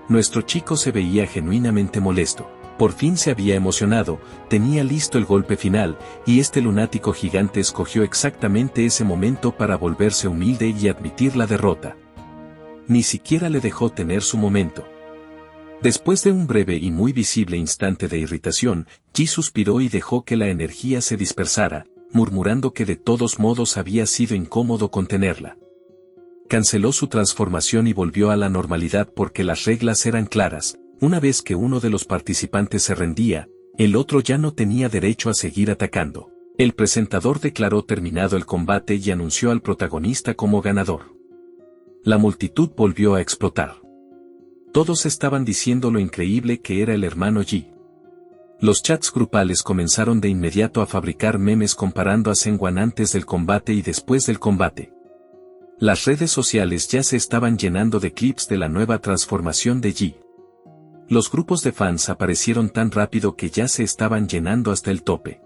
Nuestro chico se veía genuinamente molesto. Por fin se había emocionado, tenía listo el golpe final, y este lunático gigante escogió exactamente ese momento para volverse humilde y admitir la derrota. Ni siquiera le dejó tener su momento. Después de un breve y muy visible instante de irritación, Yi suspiró y dejó que la energía se dispersara, murmurando que de todos modos había sido incómodo contenerla. Canceló su transformación y volvió a la normalidad porque las reglas eran claras. Una vez que uno de los participantes se rendía, el otro ya no tenía derecho a seguir atacando. El presentador declaró terminado el combate y anunció al protagonista como ganador. La multitud volvió a explotar. Todos estaban diciendo lo increíble que era el hermano Yi. Los chats grupales comenzaron de inmediato a fabricar memes comparando a Senguan antes del combate y después del combate. Las redes sociales ya se estaban llenando de clips de la nueva transformación de Yi. Los grupos de fans aparecieron tan rápido que ya se estaban llenando hasta el tope.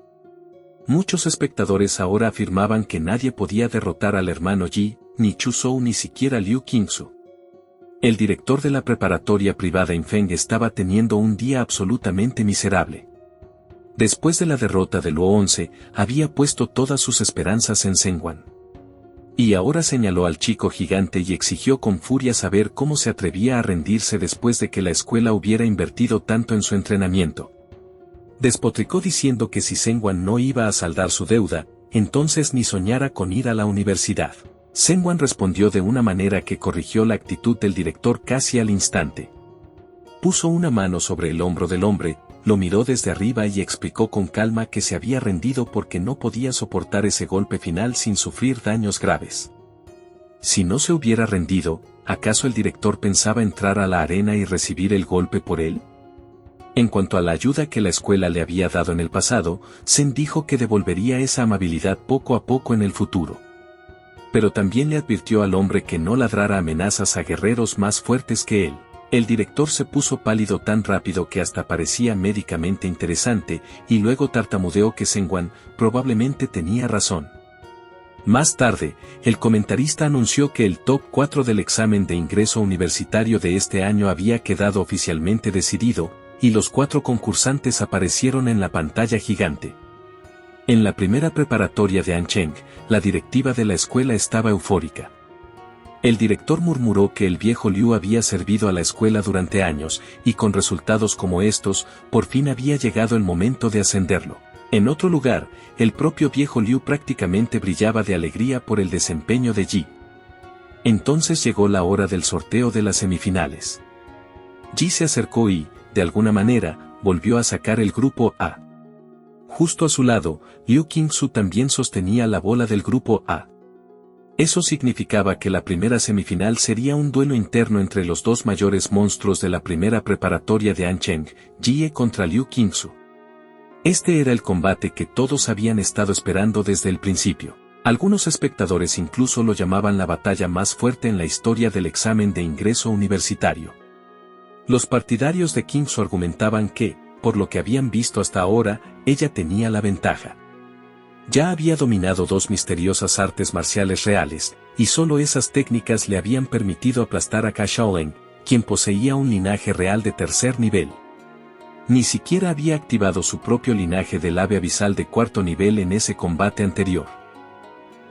Muchos espectadores ahora afirmaban que nadie podía derrotar al hermano Yi, ni Chu Zhou ni siquiera Liu Qingzu. El director de la preparatoria privada Infeng estaba teniendo un día absolutamente miserable. Después de la derrota de Luo 11, había puesto todas sus esperanzas en Senguan. Y ahora señaló al chico gigante y exigió con furia saber cómo se atrevía a rendirse después de que la escuela hubiera invertido tanto en su entrenamiento. Despotricó diciendo que si Senguan no iba a saldar su deuda, entonces ni soñara con ir a la universidad. Senguan respondió de una manera que corrigió la actitud del director casi al instante. Puso una mano sobre el hombro del hombre, lo miró desde arriba y explicó con calma que se había rendido porque no podía soportar ese golpe final sin sufrir daños graves. Si no se hubiera rendido, ¿acaso el director pensaba entrar a la arena y recibir el golpe por él? En cuanto a la ayuda que la escuela le había dado en el pasado, Zen dijo que devolvería esa amabilidad poco a poco en el futuro. Pero también le advirtió al hombre que no ladrara amenazas a guerreros más fuertes que él. El director se puso pálido tan rápido que hasta parecía médicamente interesante, y luego tartamudeó que Senguan probablemente tenía razón. Más tarde, el comentarista anunció que el top 4 del examen de ingreso universitario de este año había quedado oficialmente decidido, y los 4 concursantes aparecieron en la pantalla gigante. En la primera preparatoria de Ancheng, la directiva de la escuela estaba eufórica. El director murmuró que el viejo Liu había servido a la escuela durante años, y con resultados como estos, por fin había llegado el momento de ascenderlo. En otro lugar, el propio viejo Liu prácticamente brillaba de alegría por el desempeño de Yi. Entonces llegó la hora del sorteo de las semifinales. Yi se acercó y, de alguna manera, volvió a sacar el grupo A. Justo a su lado, Liu Qingzu también sostenía la bola del grupo A. Eso significaba que la primera semifinal sería un duelo interno entre los dos mayores monstruos de la primera preparatoria de Ancheng, Jie contra Liu Qingzu. Este era el combate que todos habían estado esperando desde el principio. Algunos espectadores incluso lo llamaban la batalla más fuerte en la historia del examen de ingreso universitario. Los partidarios de Qingzu argumentaban que, por lo que habían visto hasta ahora, ella tenía la ventaja. Ya había dominado dos misteriosas artes marciales reales, y solo esas técnicas le habían permitido aplastar a Ka Shaolin, quien poseía un linaje real de tercer nivel. Ni siquiera había activado su propio linaje del ave abisal de cuarto nivel en ese combate anterior.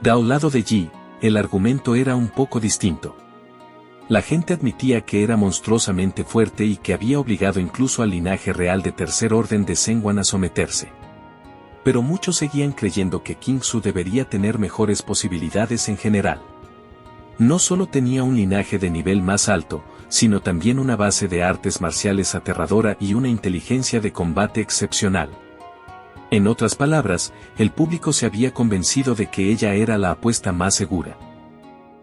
Del lado de Yi, el argumento era un poco distinto. La gente admitía que era monstruosamente fuerte y que había obligado incluso al linaje real de tercer orden de Zhenguan a someterse. Pero muchos seguían creyendo que Qingzu debería tener mejores posibilidades en general. No solo tenía un linaje de nivel más alto, sino también una base de artes marciales aterradora y una inteligencia de combate excepcional. En otras palabras, el público se había convencido de que ella era la apuesta más segura.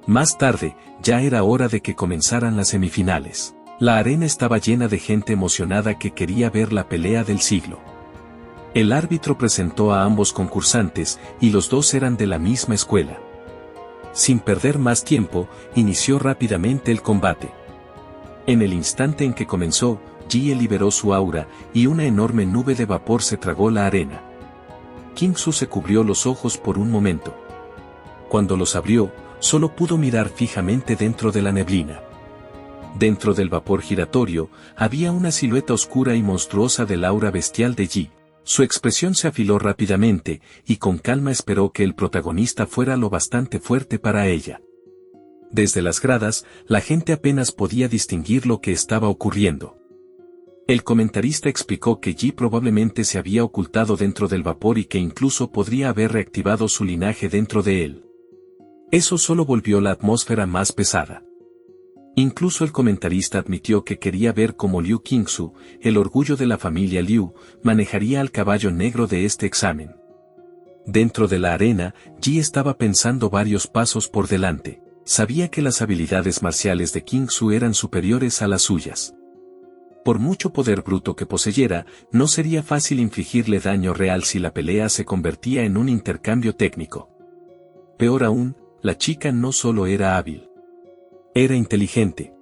Más tarde, ya era hora de que comenzaran las semifinales. La arena estaba llena de gente emocionada que quería ver la pelea del siglo. El árbitro presentó a ambos concursantes, y los dos eran de la misma escuela. Sin perder más tiempo, inició rápidamente el combate. En el instante en que comenzó, Jie liberó su aura, y una enorme nube de vapor se tragó la arena. Qingzu se cubrió los ojos por un momento. Cuando los abrió, solo pudo mirar fijamente dentro de la neblina. Dentro del vapor giratorio, había una silueta oscura y monstruosa del aura bestial de Yi. Su expresión se afiló rápidamente, y con calma esperó que el protagonista fuera lo bastante fuerte para ella. Desde las gradas, la gente apenas podía distinguir lo que estaba ocurriendo. El comentarista explicó que Yi probablemente se había ocultado dentro del vapor y que incluso podría haber reactivado su linaje dentro de él. Eso solo volvió la atmósfera más pesada. Incluso el comentarista admitió que quería ver cómo Liu Qingzu, el orgullo de la familia Liu, manejaría al caballo negro de este examen. Dentro de la arena, Yi estaba pensando varios pasos por delante. Sabía que las habilidades marciales de Qingzu eran superiores a las suyas. Por mucho poder bruto que poseyera, no sería fácil infligirle daño real si la pelea se convertía en un intercambio técnico. Peor aún, la chica no solo era hábil. Era inteligente.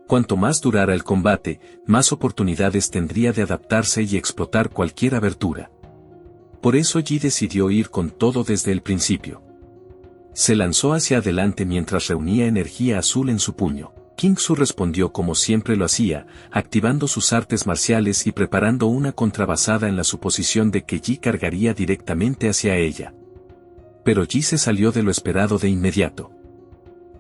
Cuanto más durara el combate, más oportunidades tendría de adaptarse y explotar cualquier abertura. Por eso Yi decidió ir con todo desde el principio. Se lanzó hacia adelante mientras reunía energía azul en su puño. Qingzu respondió como siempre lo hacía, activando sus artes marciales y preparando una contra basada en la suposición de que Yi cargaría directamente hacia ella. Pero Yi se salió de lo esperado de inmediato.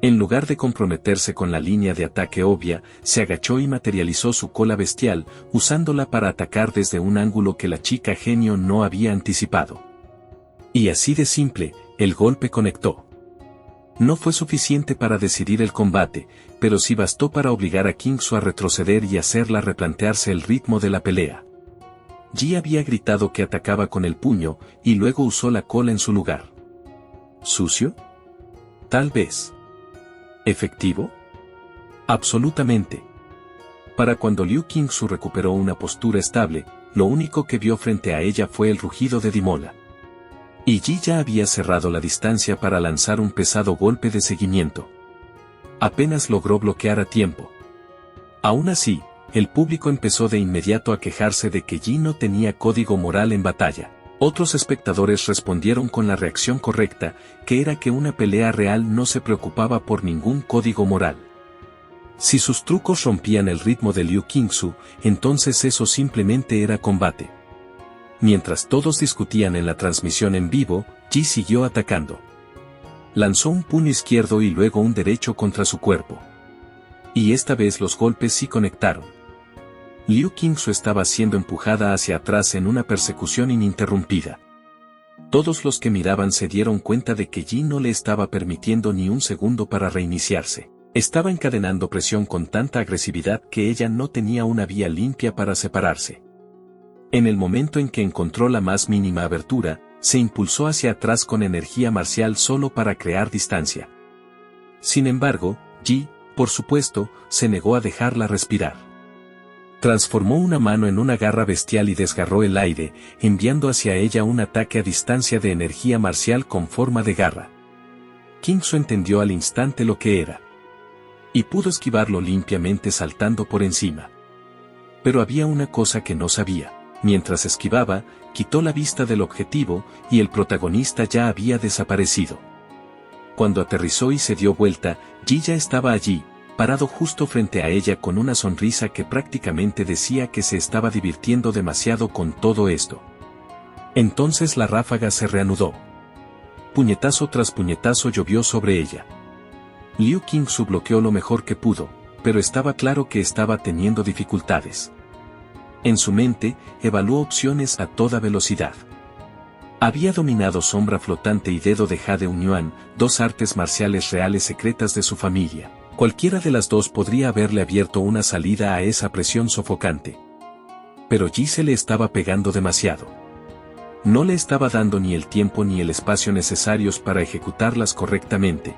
En lugar de comprometerse con la línea de ataque obvia, se agachó y materializó su cola bestial, usándola para atacar desde un ángulo que la chica genio no había anticipado. Y así de simple, el golpe conectó. No fue suficiente para decidir el combate, pero sí bastó para obligar a Qingzu a retroceder y hacerla replantearse el ritmo de la pelea. Yi había gritado que atacaba con el puño, y luego usó la cola en su lugar. ¿Sucio? Tal vez. ¿Efectivo? Absolutamente. Para cuando Liu Qingzu recuperó una postura estable, lo único que vio frente a ella fue el rugido de Dimola. Y Yi ya había cerrado la distancia para lanzar un pesado golpe de seguimiento. Apenas logró bloquear a tiempo. Aún así, el público empezó de inmediato a quejarse de que Yi no tenía código moral en batalla. Otros espectadores respondieron con la reacción correcta, que era que una pelea real no se preocupaba por ningún código moral. Si sus trucos rompían el ritmo de Liu Qingzu, entonces eso simplemente era combate. Mientras todos discutían en la transmisión en vivo, Yi siguió atacando. Lanzó un puño izquierdo y luego un derecho contra su cuerpo. Y esta vez los golpes sí conectaron. Liu Qingzu estaba siendo empujada hacia atrás en una persecución ininterrumpida. Todos los que miraban se dieron cuenta de que Yi no le estaba permitiendo ni un segundo para reiniciarse. Estaba encadenando presión con tanta agresividad que ella no tenía una vía limpia para separarse. En el momento en que encontró la más mínima abertura, se impulsó hacia atrás con energía marcial solo para crear distancia. Sin embargo, Ji, por supuesto, se negó a dejarla respirar. Transformó una mano en una garra bestial y desgarró el aire, enviando hacia ella un ataque a distancia de energía marcial con forma de garra. Kingsu entendió al instante lo que era. Y pudo esquivarlo limpiamente saltando por encima. Pero había una cosa que no sabía. Mientras esquivaba, quitó la vista del objetivo, y el protagonista ya había desaparecido. Cuando aterrizó y se dio vuelta, Ji ya estaba allí, parado justo frente a ella con una sonrisa que prácticamente decía que se estaba divirtiendo demasiado con todo esto. Entonces la ráfaga se reanudó. Puñetazo tras puñetazo llovió sobre ella. Liu Qingsu bloqueó lo mejor que pudo, pero estaba claro que estaba teniendo dificultades. En su mente, evaluó opciones a toda velocidad. Había dominado Sombra Flotante y Dedo de Jade Unyuan, dos artes marciales reales secretas de su familia. Cualquiera de las dos podría haberle abierto una salida a esa presión sofocante. Pero Ji se le estaba pegando demasiado. No le estaba dando ni el tiempo ni el espacio necesarios para ejecutarlas correctamente.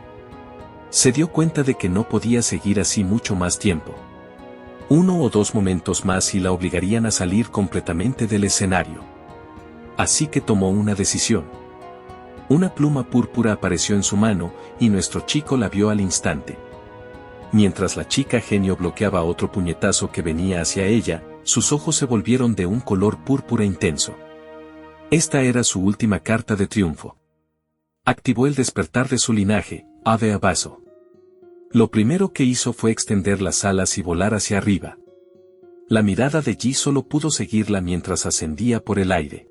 Se dio cuenta de que no podía seguir así mucho más tiempo. 1 o 2 momentos más y la obligarían a salir completamente del escenario. Así que tomó una decisión. Una pluma púrpura apareció en su mano, y nuestro chico la vio al instante. Mientras la chica genio bloqueaba otro puñetazo que venía hacia ella, sus ojos se volvieron de un color púrpura intenso. Esta era su última carta de triunfo. Activó el despertar de su linaje, Ave Abaso. Lo primero que hizo fue extender las alas y volar hacia arriba. La mirada de Ji solo pudo seguirla mientras ascendía por el aire.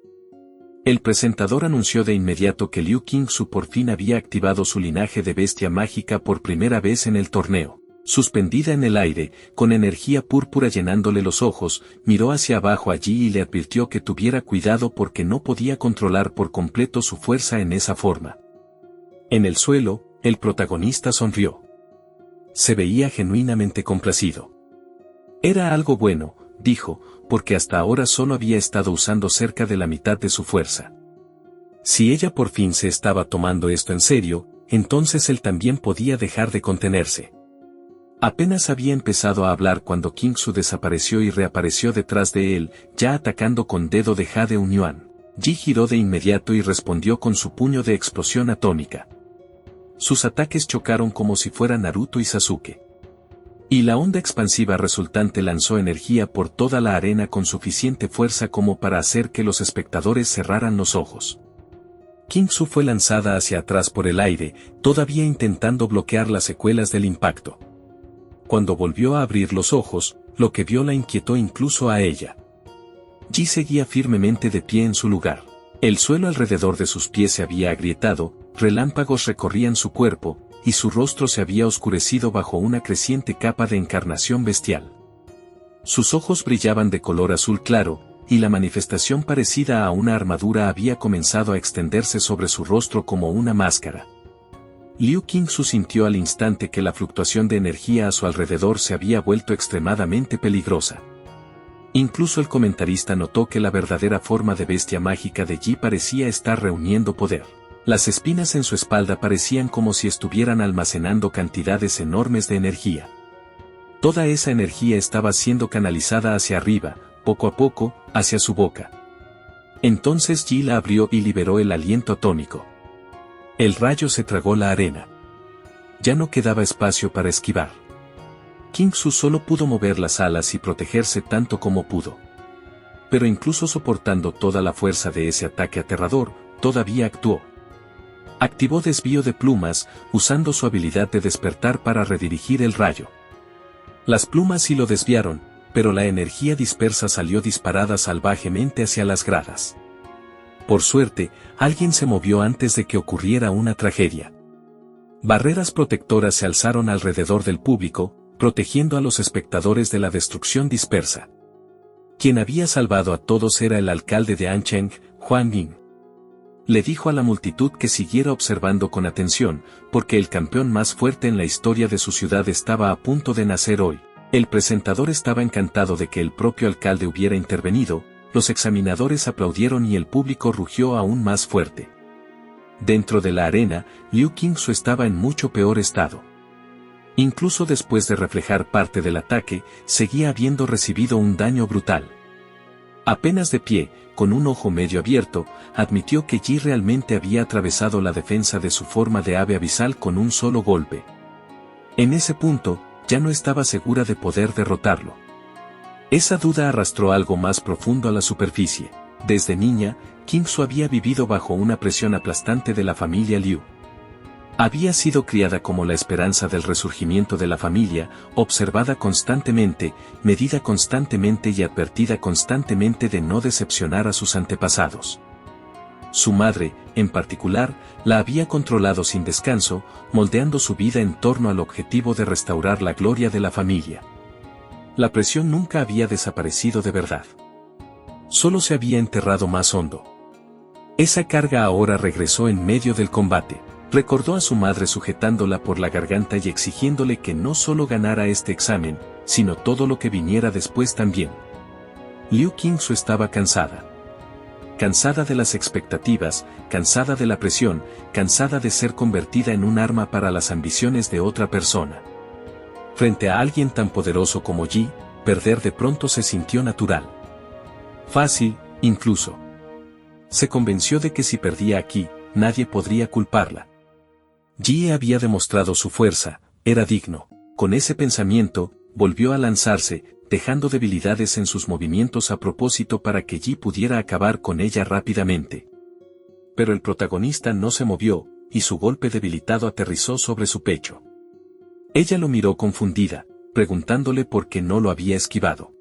El presentador anunció de inmediato que Liu Qingsu por fin había activado su linaje de bestia mágica por primera vez en el torneo. Suspendida en el aire, con energía púrpura llenándole los ojos, miró hacia abajo a Ji y le advirtió que tuviera cuidado porque no podía controlar por completo su fuerza en esa forma. En el suelo, el protagonista sonrió. Se veía genuinamente complacido. Era algo bueno, dijo, porque hasta ahora solo había estado usando cerca de la mitad de su fuerza. Si ella por fin se estaba tomando esto en serio, entonces él también podía dejar de contenerse. Apenas había empezado a hablar cuando Qingsu desapareció y reapareció detrás de él, ya atacando con Dedo de Jade Unyuan. Ji giró de inmediato y respondió con su puño de explosión atómica. Sus ataques chocaron como si fuera Naruto y Sasuke. Y la onda expansiva resultante lanzó energía por toda la arena con suficiente fuerza como para hacer que los espectadores cerraran los ojos. Qingsu fue lanzada hacia atrás por el aire, todavía intentando bloquear las secuelas del impacto. Cuando volvió a abrir los ojos, lo que vio la inquietó incluso a ella. Ji seguía firmemente de pie en su lugar. El suelo alrededor de sus pies se había agrietado, relámpagos recorrían su cuerpo, y su rostro se había oscurecido bajo una creciente capa de encarnación bestial. Sus ojos brillaban de color azul claro, y la manifestación parecida a una armadura había comenzado a extenderse sobre su rostro como una máscara. Liu Qingsu sintió al instante que la fluctuación de energía a su alrededor se había vuelto extremadamente peligrosa. Incluso el comentarista notó que la verdadera forma de bestia mágica de Ji parecía estar reuniendo poder. Las espinas en su espalda parecían como si estuvieran almacenando cantidades enormes de energía. Toda esa energía estaba siendo canalizada hacia arriba, poco a poco, hacia su boca. Entonces Ji la abrió y liberó el aliento atómico. El rayo se tragó la arena. Ya no quedaba espacio para esquivar. Qingsu solo pudo mover las alas y protegerse tanto como pudo. Pero incluso soportando toda la fuerza de ese ataque aterrador, todavía actuó. Activó desvío de plumas, usando su habilidad de despertar para redirigir el rayo. Las plumas sí lo desviaron, pero la energía dispersa salió disparada salvajemente hacia las gradas. Por suerte, alguien se movió antes de que ocurriera una tragedia. Barreras protectoras se alzaron alrededor del público, protegiendo a los espectadores de la destrucción dispersa. Quien había salvado a todos era el alcalde de Ancheng, Huang Ying. Le dijo a la multitud que siguiera observando con atención, porque el campeón más fuerte en la historia de su ciudad estaba a punto de nacer hoy. El presentador estaba encantado de que el propio alcalde hubiera intervenido, los examinadores aplaudieron y el público rugió aún más fuerte. Dentro de la arena, Liu Qingzu estaba en mucho peor estado. Incluso después de reflejar parte del ataque, seguía habiendo recibido un daño brutal. Apenas de pie, con un ojo medio abierto, admitió que Yi realmente había atravesado la defensa de su forma de ave abisal con un solo golpe. En ese punto, ya no estaba segura de poder derrotarlo. Esa duda arrastró algo más profundo a la superficie. Desde niña, Qingzu había vivido bajo una presión aplastante de la familia Liu. Había sido criada como la esperanza del resurgimiento de la familia, observada constantemente, medida constantemente y advertida constantemente de no decepcionar a sus antepasados. Su madre, en particular, la había controlado sin descanso, moldeando su vida en torno al objetivo de restaurar la gloria de la familia. La presión nunca había desaparecido de verdad. Solo se había enterrado más hondo. Esa carga ahora regresó en medio del combate. Recordó a su madre sujetándola por la garganta y exigiéndole que no solo ganara este examen, sino todo lo que viniera después también. Liu Qingzu estaba cansada. Cansada de las expectativas, cansada de la presión, cansada de ser convertida en un arma para las ambiciones de otra persona. Frente a alguien tan poderoso como Yi, perder de pronto se sintió natural. Fácil, incluso. Se convenció de que si perdía aquí, nadie podría culparla. Yi había demostrado su fuerza, era digno. Con ese pensamiento, volvió a lanzarse, dejando debilidades en sus movimientos a propósito para que Yi pudiera acabar con ella rápidamente. Pero el protagonista no se movió, y su golpe debilitado aterrizó sobre su pecho. Ella lo miró confundida, preguntándole por qué no lo había esquivado.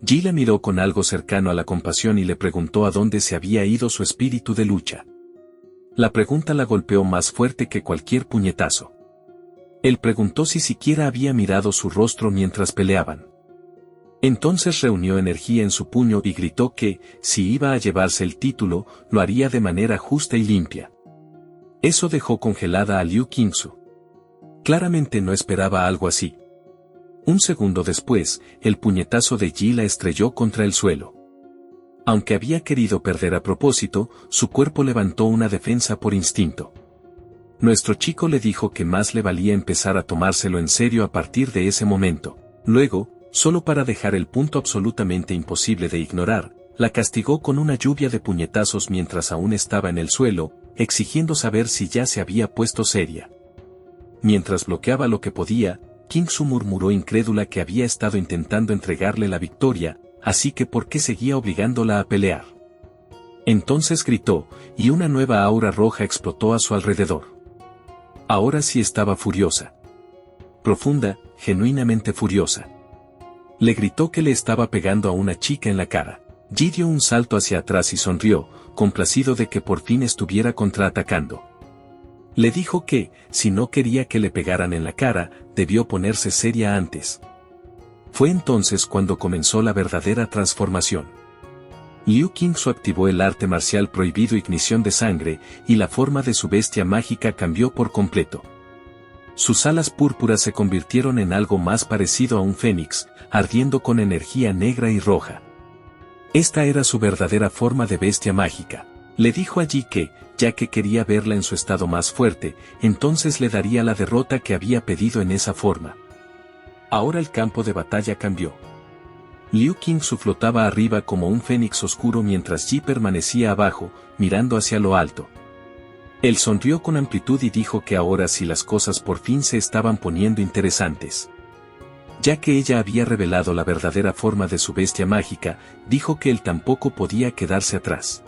Yi la miró con algo cercano a la compasión y le preguntó a dónde se había ido su espíritu de lucha. La pregunta la golpeó más fuerte que cualquier puñetazo. Él preguntó si siquiera había mirado su rostro mientras peleaban. Entonces reunió energía en su puño y gritó que, si iba a llevarse el título, lo haría de manera justa y limpia. Eso dejó congelada a Liu Qingzu. Claramente no esperaba algo así. Un segundo después, el puñetazo de Yi la estrelló contra el suelo. Aunque había querido perder a propósito, su cuerpo levantó una defensa por instinto. Nuestro chico le dijo que más le valía empezar a tomárselo en serio a partir de ese momento. Luego, solo para dejar el punto absolutamente imposible de ignorar, la castigó con una lluvia de puñetazos mientras aún estaba en el suelo, exigiendo saber si ya se había puesto seria. Mientras bloqueaba lo que podía, Qingzu murmuró incrédula que había estado intentando entregarle la victoria, así que ¿por qué seguía obligándola a pelear? Entonces gritó, y una nueva aura roja explotó a su alrededor. Ahora sí estaba furiosa. Profunda, genuinamente furiosa. Le gritó que le estaba pegando a una chica en la cara. Yi dio un salto hacia atrás y sonrió, complacido de que por fin estuviera contraatacando. Le dijo que, si no quería que le pegaran en la cara, debió ponerse seria antes. Fue entonces cuando comenzó la verdadera transformación. Liu Qingzu activó el arte marcial prohibido Ignición de Sangre, y la forma de su bestia mágica cambió por completo. Sus alas púrpuras se convirtieron en algo más parecido a un fénix, ardiendo con energía negra y roja. Esta era su verdadera forma de bestia mágica. Le dijo a Yi que, ya que quería verla en su estado más fuerte, entonces le daría la derrota que había pedido en esa forma. Ahora el campo de batalla cambió. Liu Qingzu flotaba arriba como un fénix oscuro mientras Yi permanecía abajo, mirando hacia lo alto. Él sonrió con amplitud y dijo que ahora sí las cosas por fin se estaban poniendo interesantes. Ya que ella había revelado la verdadera forma de su bestia mágica, dijo que él tampoco podía quedarse atrás.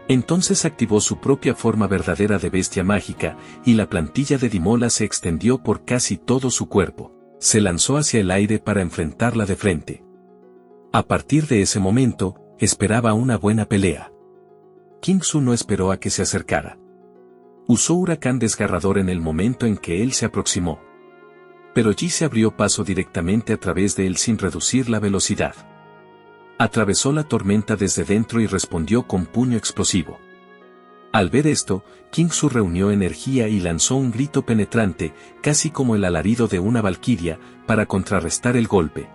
Entonces activó su propia forma verdadera de bestia mágica, y la plantilla de Dimola se extendió por casi todo su cuerpo. Se lanzó hacia el aire para enfrentarla de frente. A partir de ese momento, esperaba una buena pelea. Qingzu no esperó a que se acercara. Usó huracán desgarrador en el momento en que él se aproximó. Pero Yi se abrió paso directamente a través de él sin reducir la velocidad. Atravesó la tormenta desde dentro y respondió con puño explosivo. Al ver esto, King-Su reunió energía y lanzó un grito penetrante, casi como el alarido de una valquiria, para contrarrestar el golpe.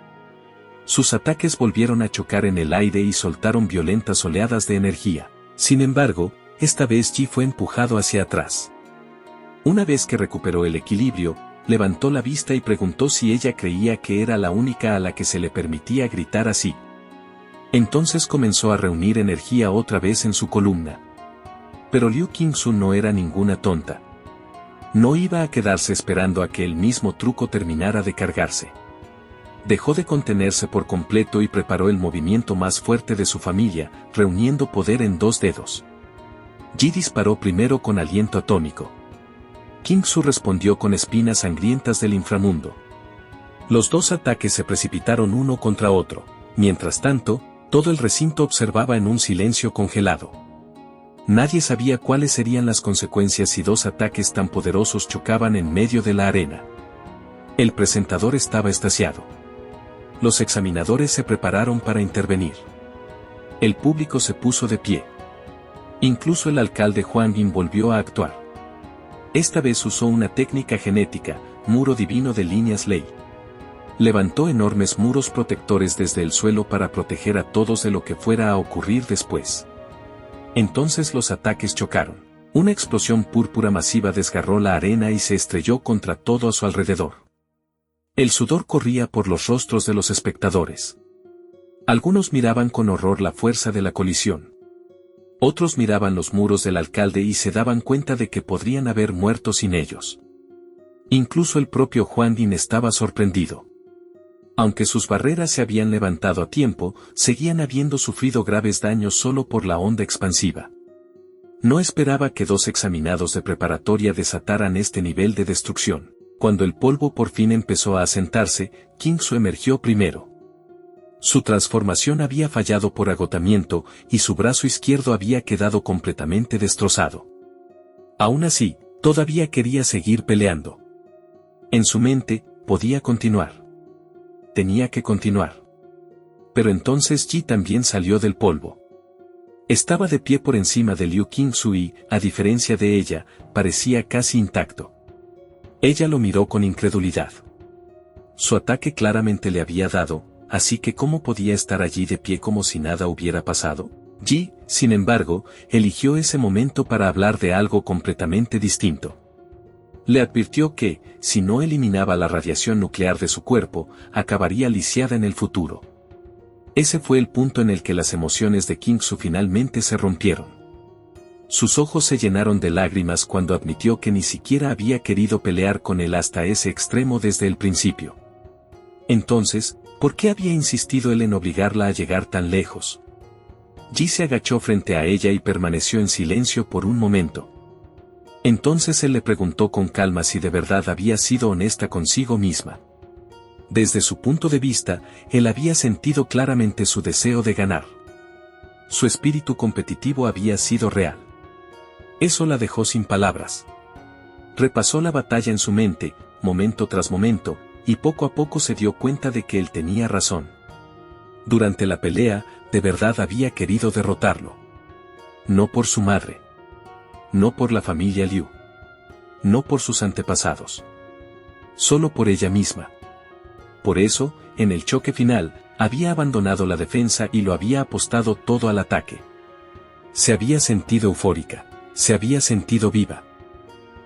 Sus ataques volvieron a chocar en el aire y soltaron violentas oleadas de energía. Sin embargo, esta vez Ji fue empujado hacia atrás. Una vez que recuperó el equilibrio, levantó la vista y preguntó si ella creía que era la única a la que se le permitía gritar así. Entonces comenzó a reunir energía otra vez en su columna. Pero Liu King-Su no era ninguna tonta. No iba a quedarse esperando a que el mismo truco terminara de cargarse. Dejó de contenerse por completo y preparó el movimiento más fuerte de su familia, reuniendo poder en 2 dedos. Ji disparó primero con aliento atómico. King-Su respondió con espinas sangrientas del inframundo. Los 2 ataques se precipitaron uno contra otro. Mientras tanto, todo el recinto observaba en un silencio congelado. Nadie sabía cuáles serían las consecuencias si 2 ataques tan poderosos chocaban en medio de la arena. El presentador estaba extasiado. Los examinadores se prepararon para intervenir. El público se puso de pie. Incluso el alcalde Huang Bin volvió a actuar. Esta vez usó una técnica genética, muro divino de líneas ley. Levantó enormes muros protectores desde el suelo para proteger a todos de lo que fuera a ocurrir después. Entonces los ataques chocaron. Una explosión púrpura masiva desgarró la arena y se estrelló contra todo a su alrededor. El sudor corría por los rostros de los espectadores. Algunos miraban con horror la fuerza de la colisión. Otros miraban los muros del alcalde y se daban cuenta de que podrían haber muerto sin ellos. Incluso el propio Huang Bin estaba sorprendido. Aunque sus barreras se habían levantado a tiempo, seguían habiendo sufrido graves daños solo por la onda expansiva. No esperaba que 2 examinados de preparatoria desataran este nivel de destrucción. Cuando el polvo por fin empezó a asentarse, King-Su emergió primero. Su transformación había fallado por agotamiento y su brazo izquierdo había quedado completamente destrozado. Aún así, todavía quería seguir peleando. En su mente, podía continuar. Tenía que continuar. Pero entonces Ji también salió del polvo. Estaba de pie por encima de Liu King-Su y, a diferencia de ella, parecía casi intacto. Ella lo miró con incredulidad. Su ataque claramente le había dado, así que ¿cómo podía estar allí de pie como si nada hubiera pasado? Ji, sin embargo, eligió ese momento para hablar de algo completamente distinto. Le advirtió que, si no eliminaba la radiación nuclear de su cuerpo, acabaría lisiada en el futuro. Ese fue el punto en el que las emociones de King-Su finalmente se rompieron. Sus ojos se llenaron de lágrimas cuando admitió que ni siquiera había querido pelear con él hasta ese extremo desde el principio. Entonces, ¿por qué había insistido él en obligarla a llegar tan lejos? Ji se agachó frente a ella y permaneció en silencio por un momento. Entonces él le preguntó con calma si de verdad había sido honesta consigo misma. Desde su punto de vista, él había sentido claramente su deseo de ganar. Su espíritu competitivo había sido real. Eso la dejó sin palabras. Repasó la batalla en su mente, momento tras momento, y poco a poco se dio cuenta de que él tenía razón. Durante la pelea, de verdad había querido derrotarlo. No por su madre. No por la familia Liu. No por sus antepasados. Solo por ella misma. Por eso, en el choque final, había abandonado la defensa y lo había apostado todo al ataque. Se había sentido eufórica. Se había sentido viva.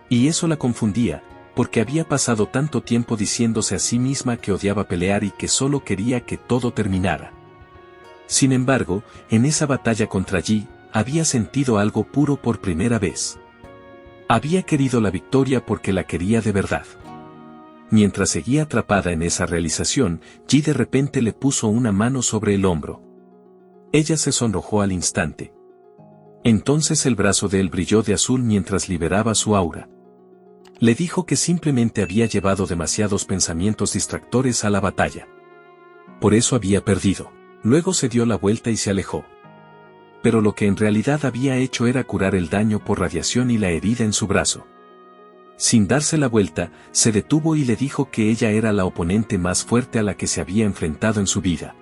Y eso la confundía, porque había pasado tanto tiempo diciéndose a sí misma que odiaba pelear y que solo quería que todo terminara. Sin embargo, en esa batalla contra Ji, había sentido algo puro por primera vez. Había querido la victoria porque la quería de verdad. Mientras seguía atrapada en esa realización, Ji de repente le puso una mano sobre el hombro. Ella se sonrojó al instante. Entonces el brazo de él brilló de azul mientras liberaba su aura. Le dijo que simplemente había llevado demasiados pensamientos distractores a la batalla. Por eso había perdido. Luego se dio la vuelta y se alejó. Pero lo que en realidad había hecho era curar el daño por radiación y la herida en su brazo. Sin darse la vuelta, se detuvo y le dijo que ella era la oponente más fuerte a la que se había enfrentado en su vida.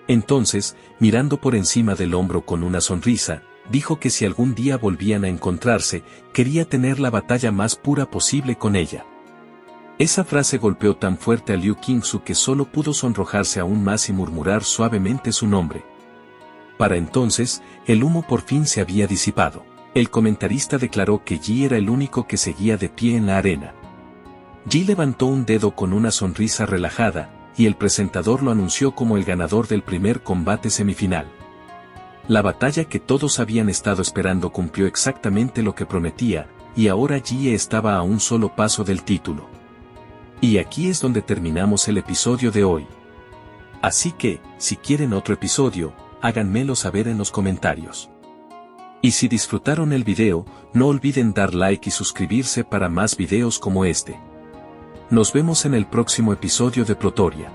Entonces, mirando por encima del hombro con una sonrisa, dijo que si algún día volvían a encontrarse, quería tener la batalla más pura posible con ella. Esa frase golpeó tan fuerte a Liu Qingzu que solo pudo sonrojarse aún más y murmurar suavemente su nombre. Para entonces, el humo por fin se había disipado. El comentarista declaró que Yi era el único que seguía de pie en la arena. Yi levantó un dedo con una sonrisa relajada, y el presentador lo anunció como el ganador del primer combate semifinal. La batalla que todos habían estado esperando cumplió exactamente lo que prometía, y ahora Yi estaba a un solo paso del título. Y aquí es donde terminamos el episodio de hoy. Así que, si quieren otro episodio, háganmelo saber en los comentarios. Y si disfrutaron el video, no olviden dar like y suscribirse para más videos como este. Nos vemos en el próximo episodio de Plotoria.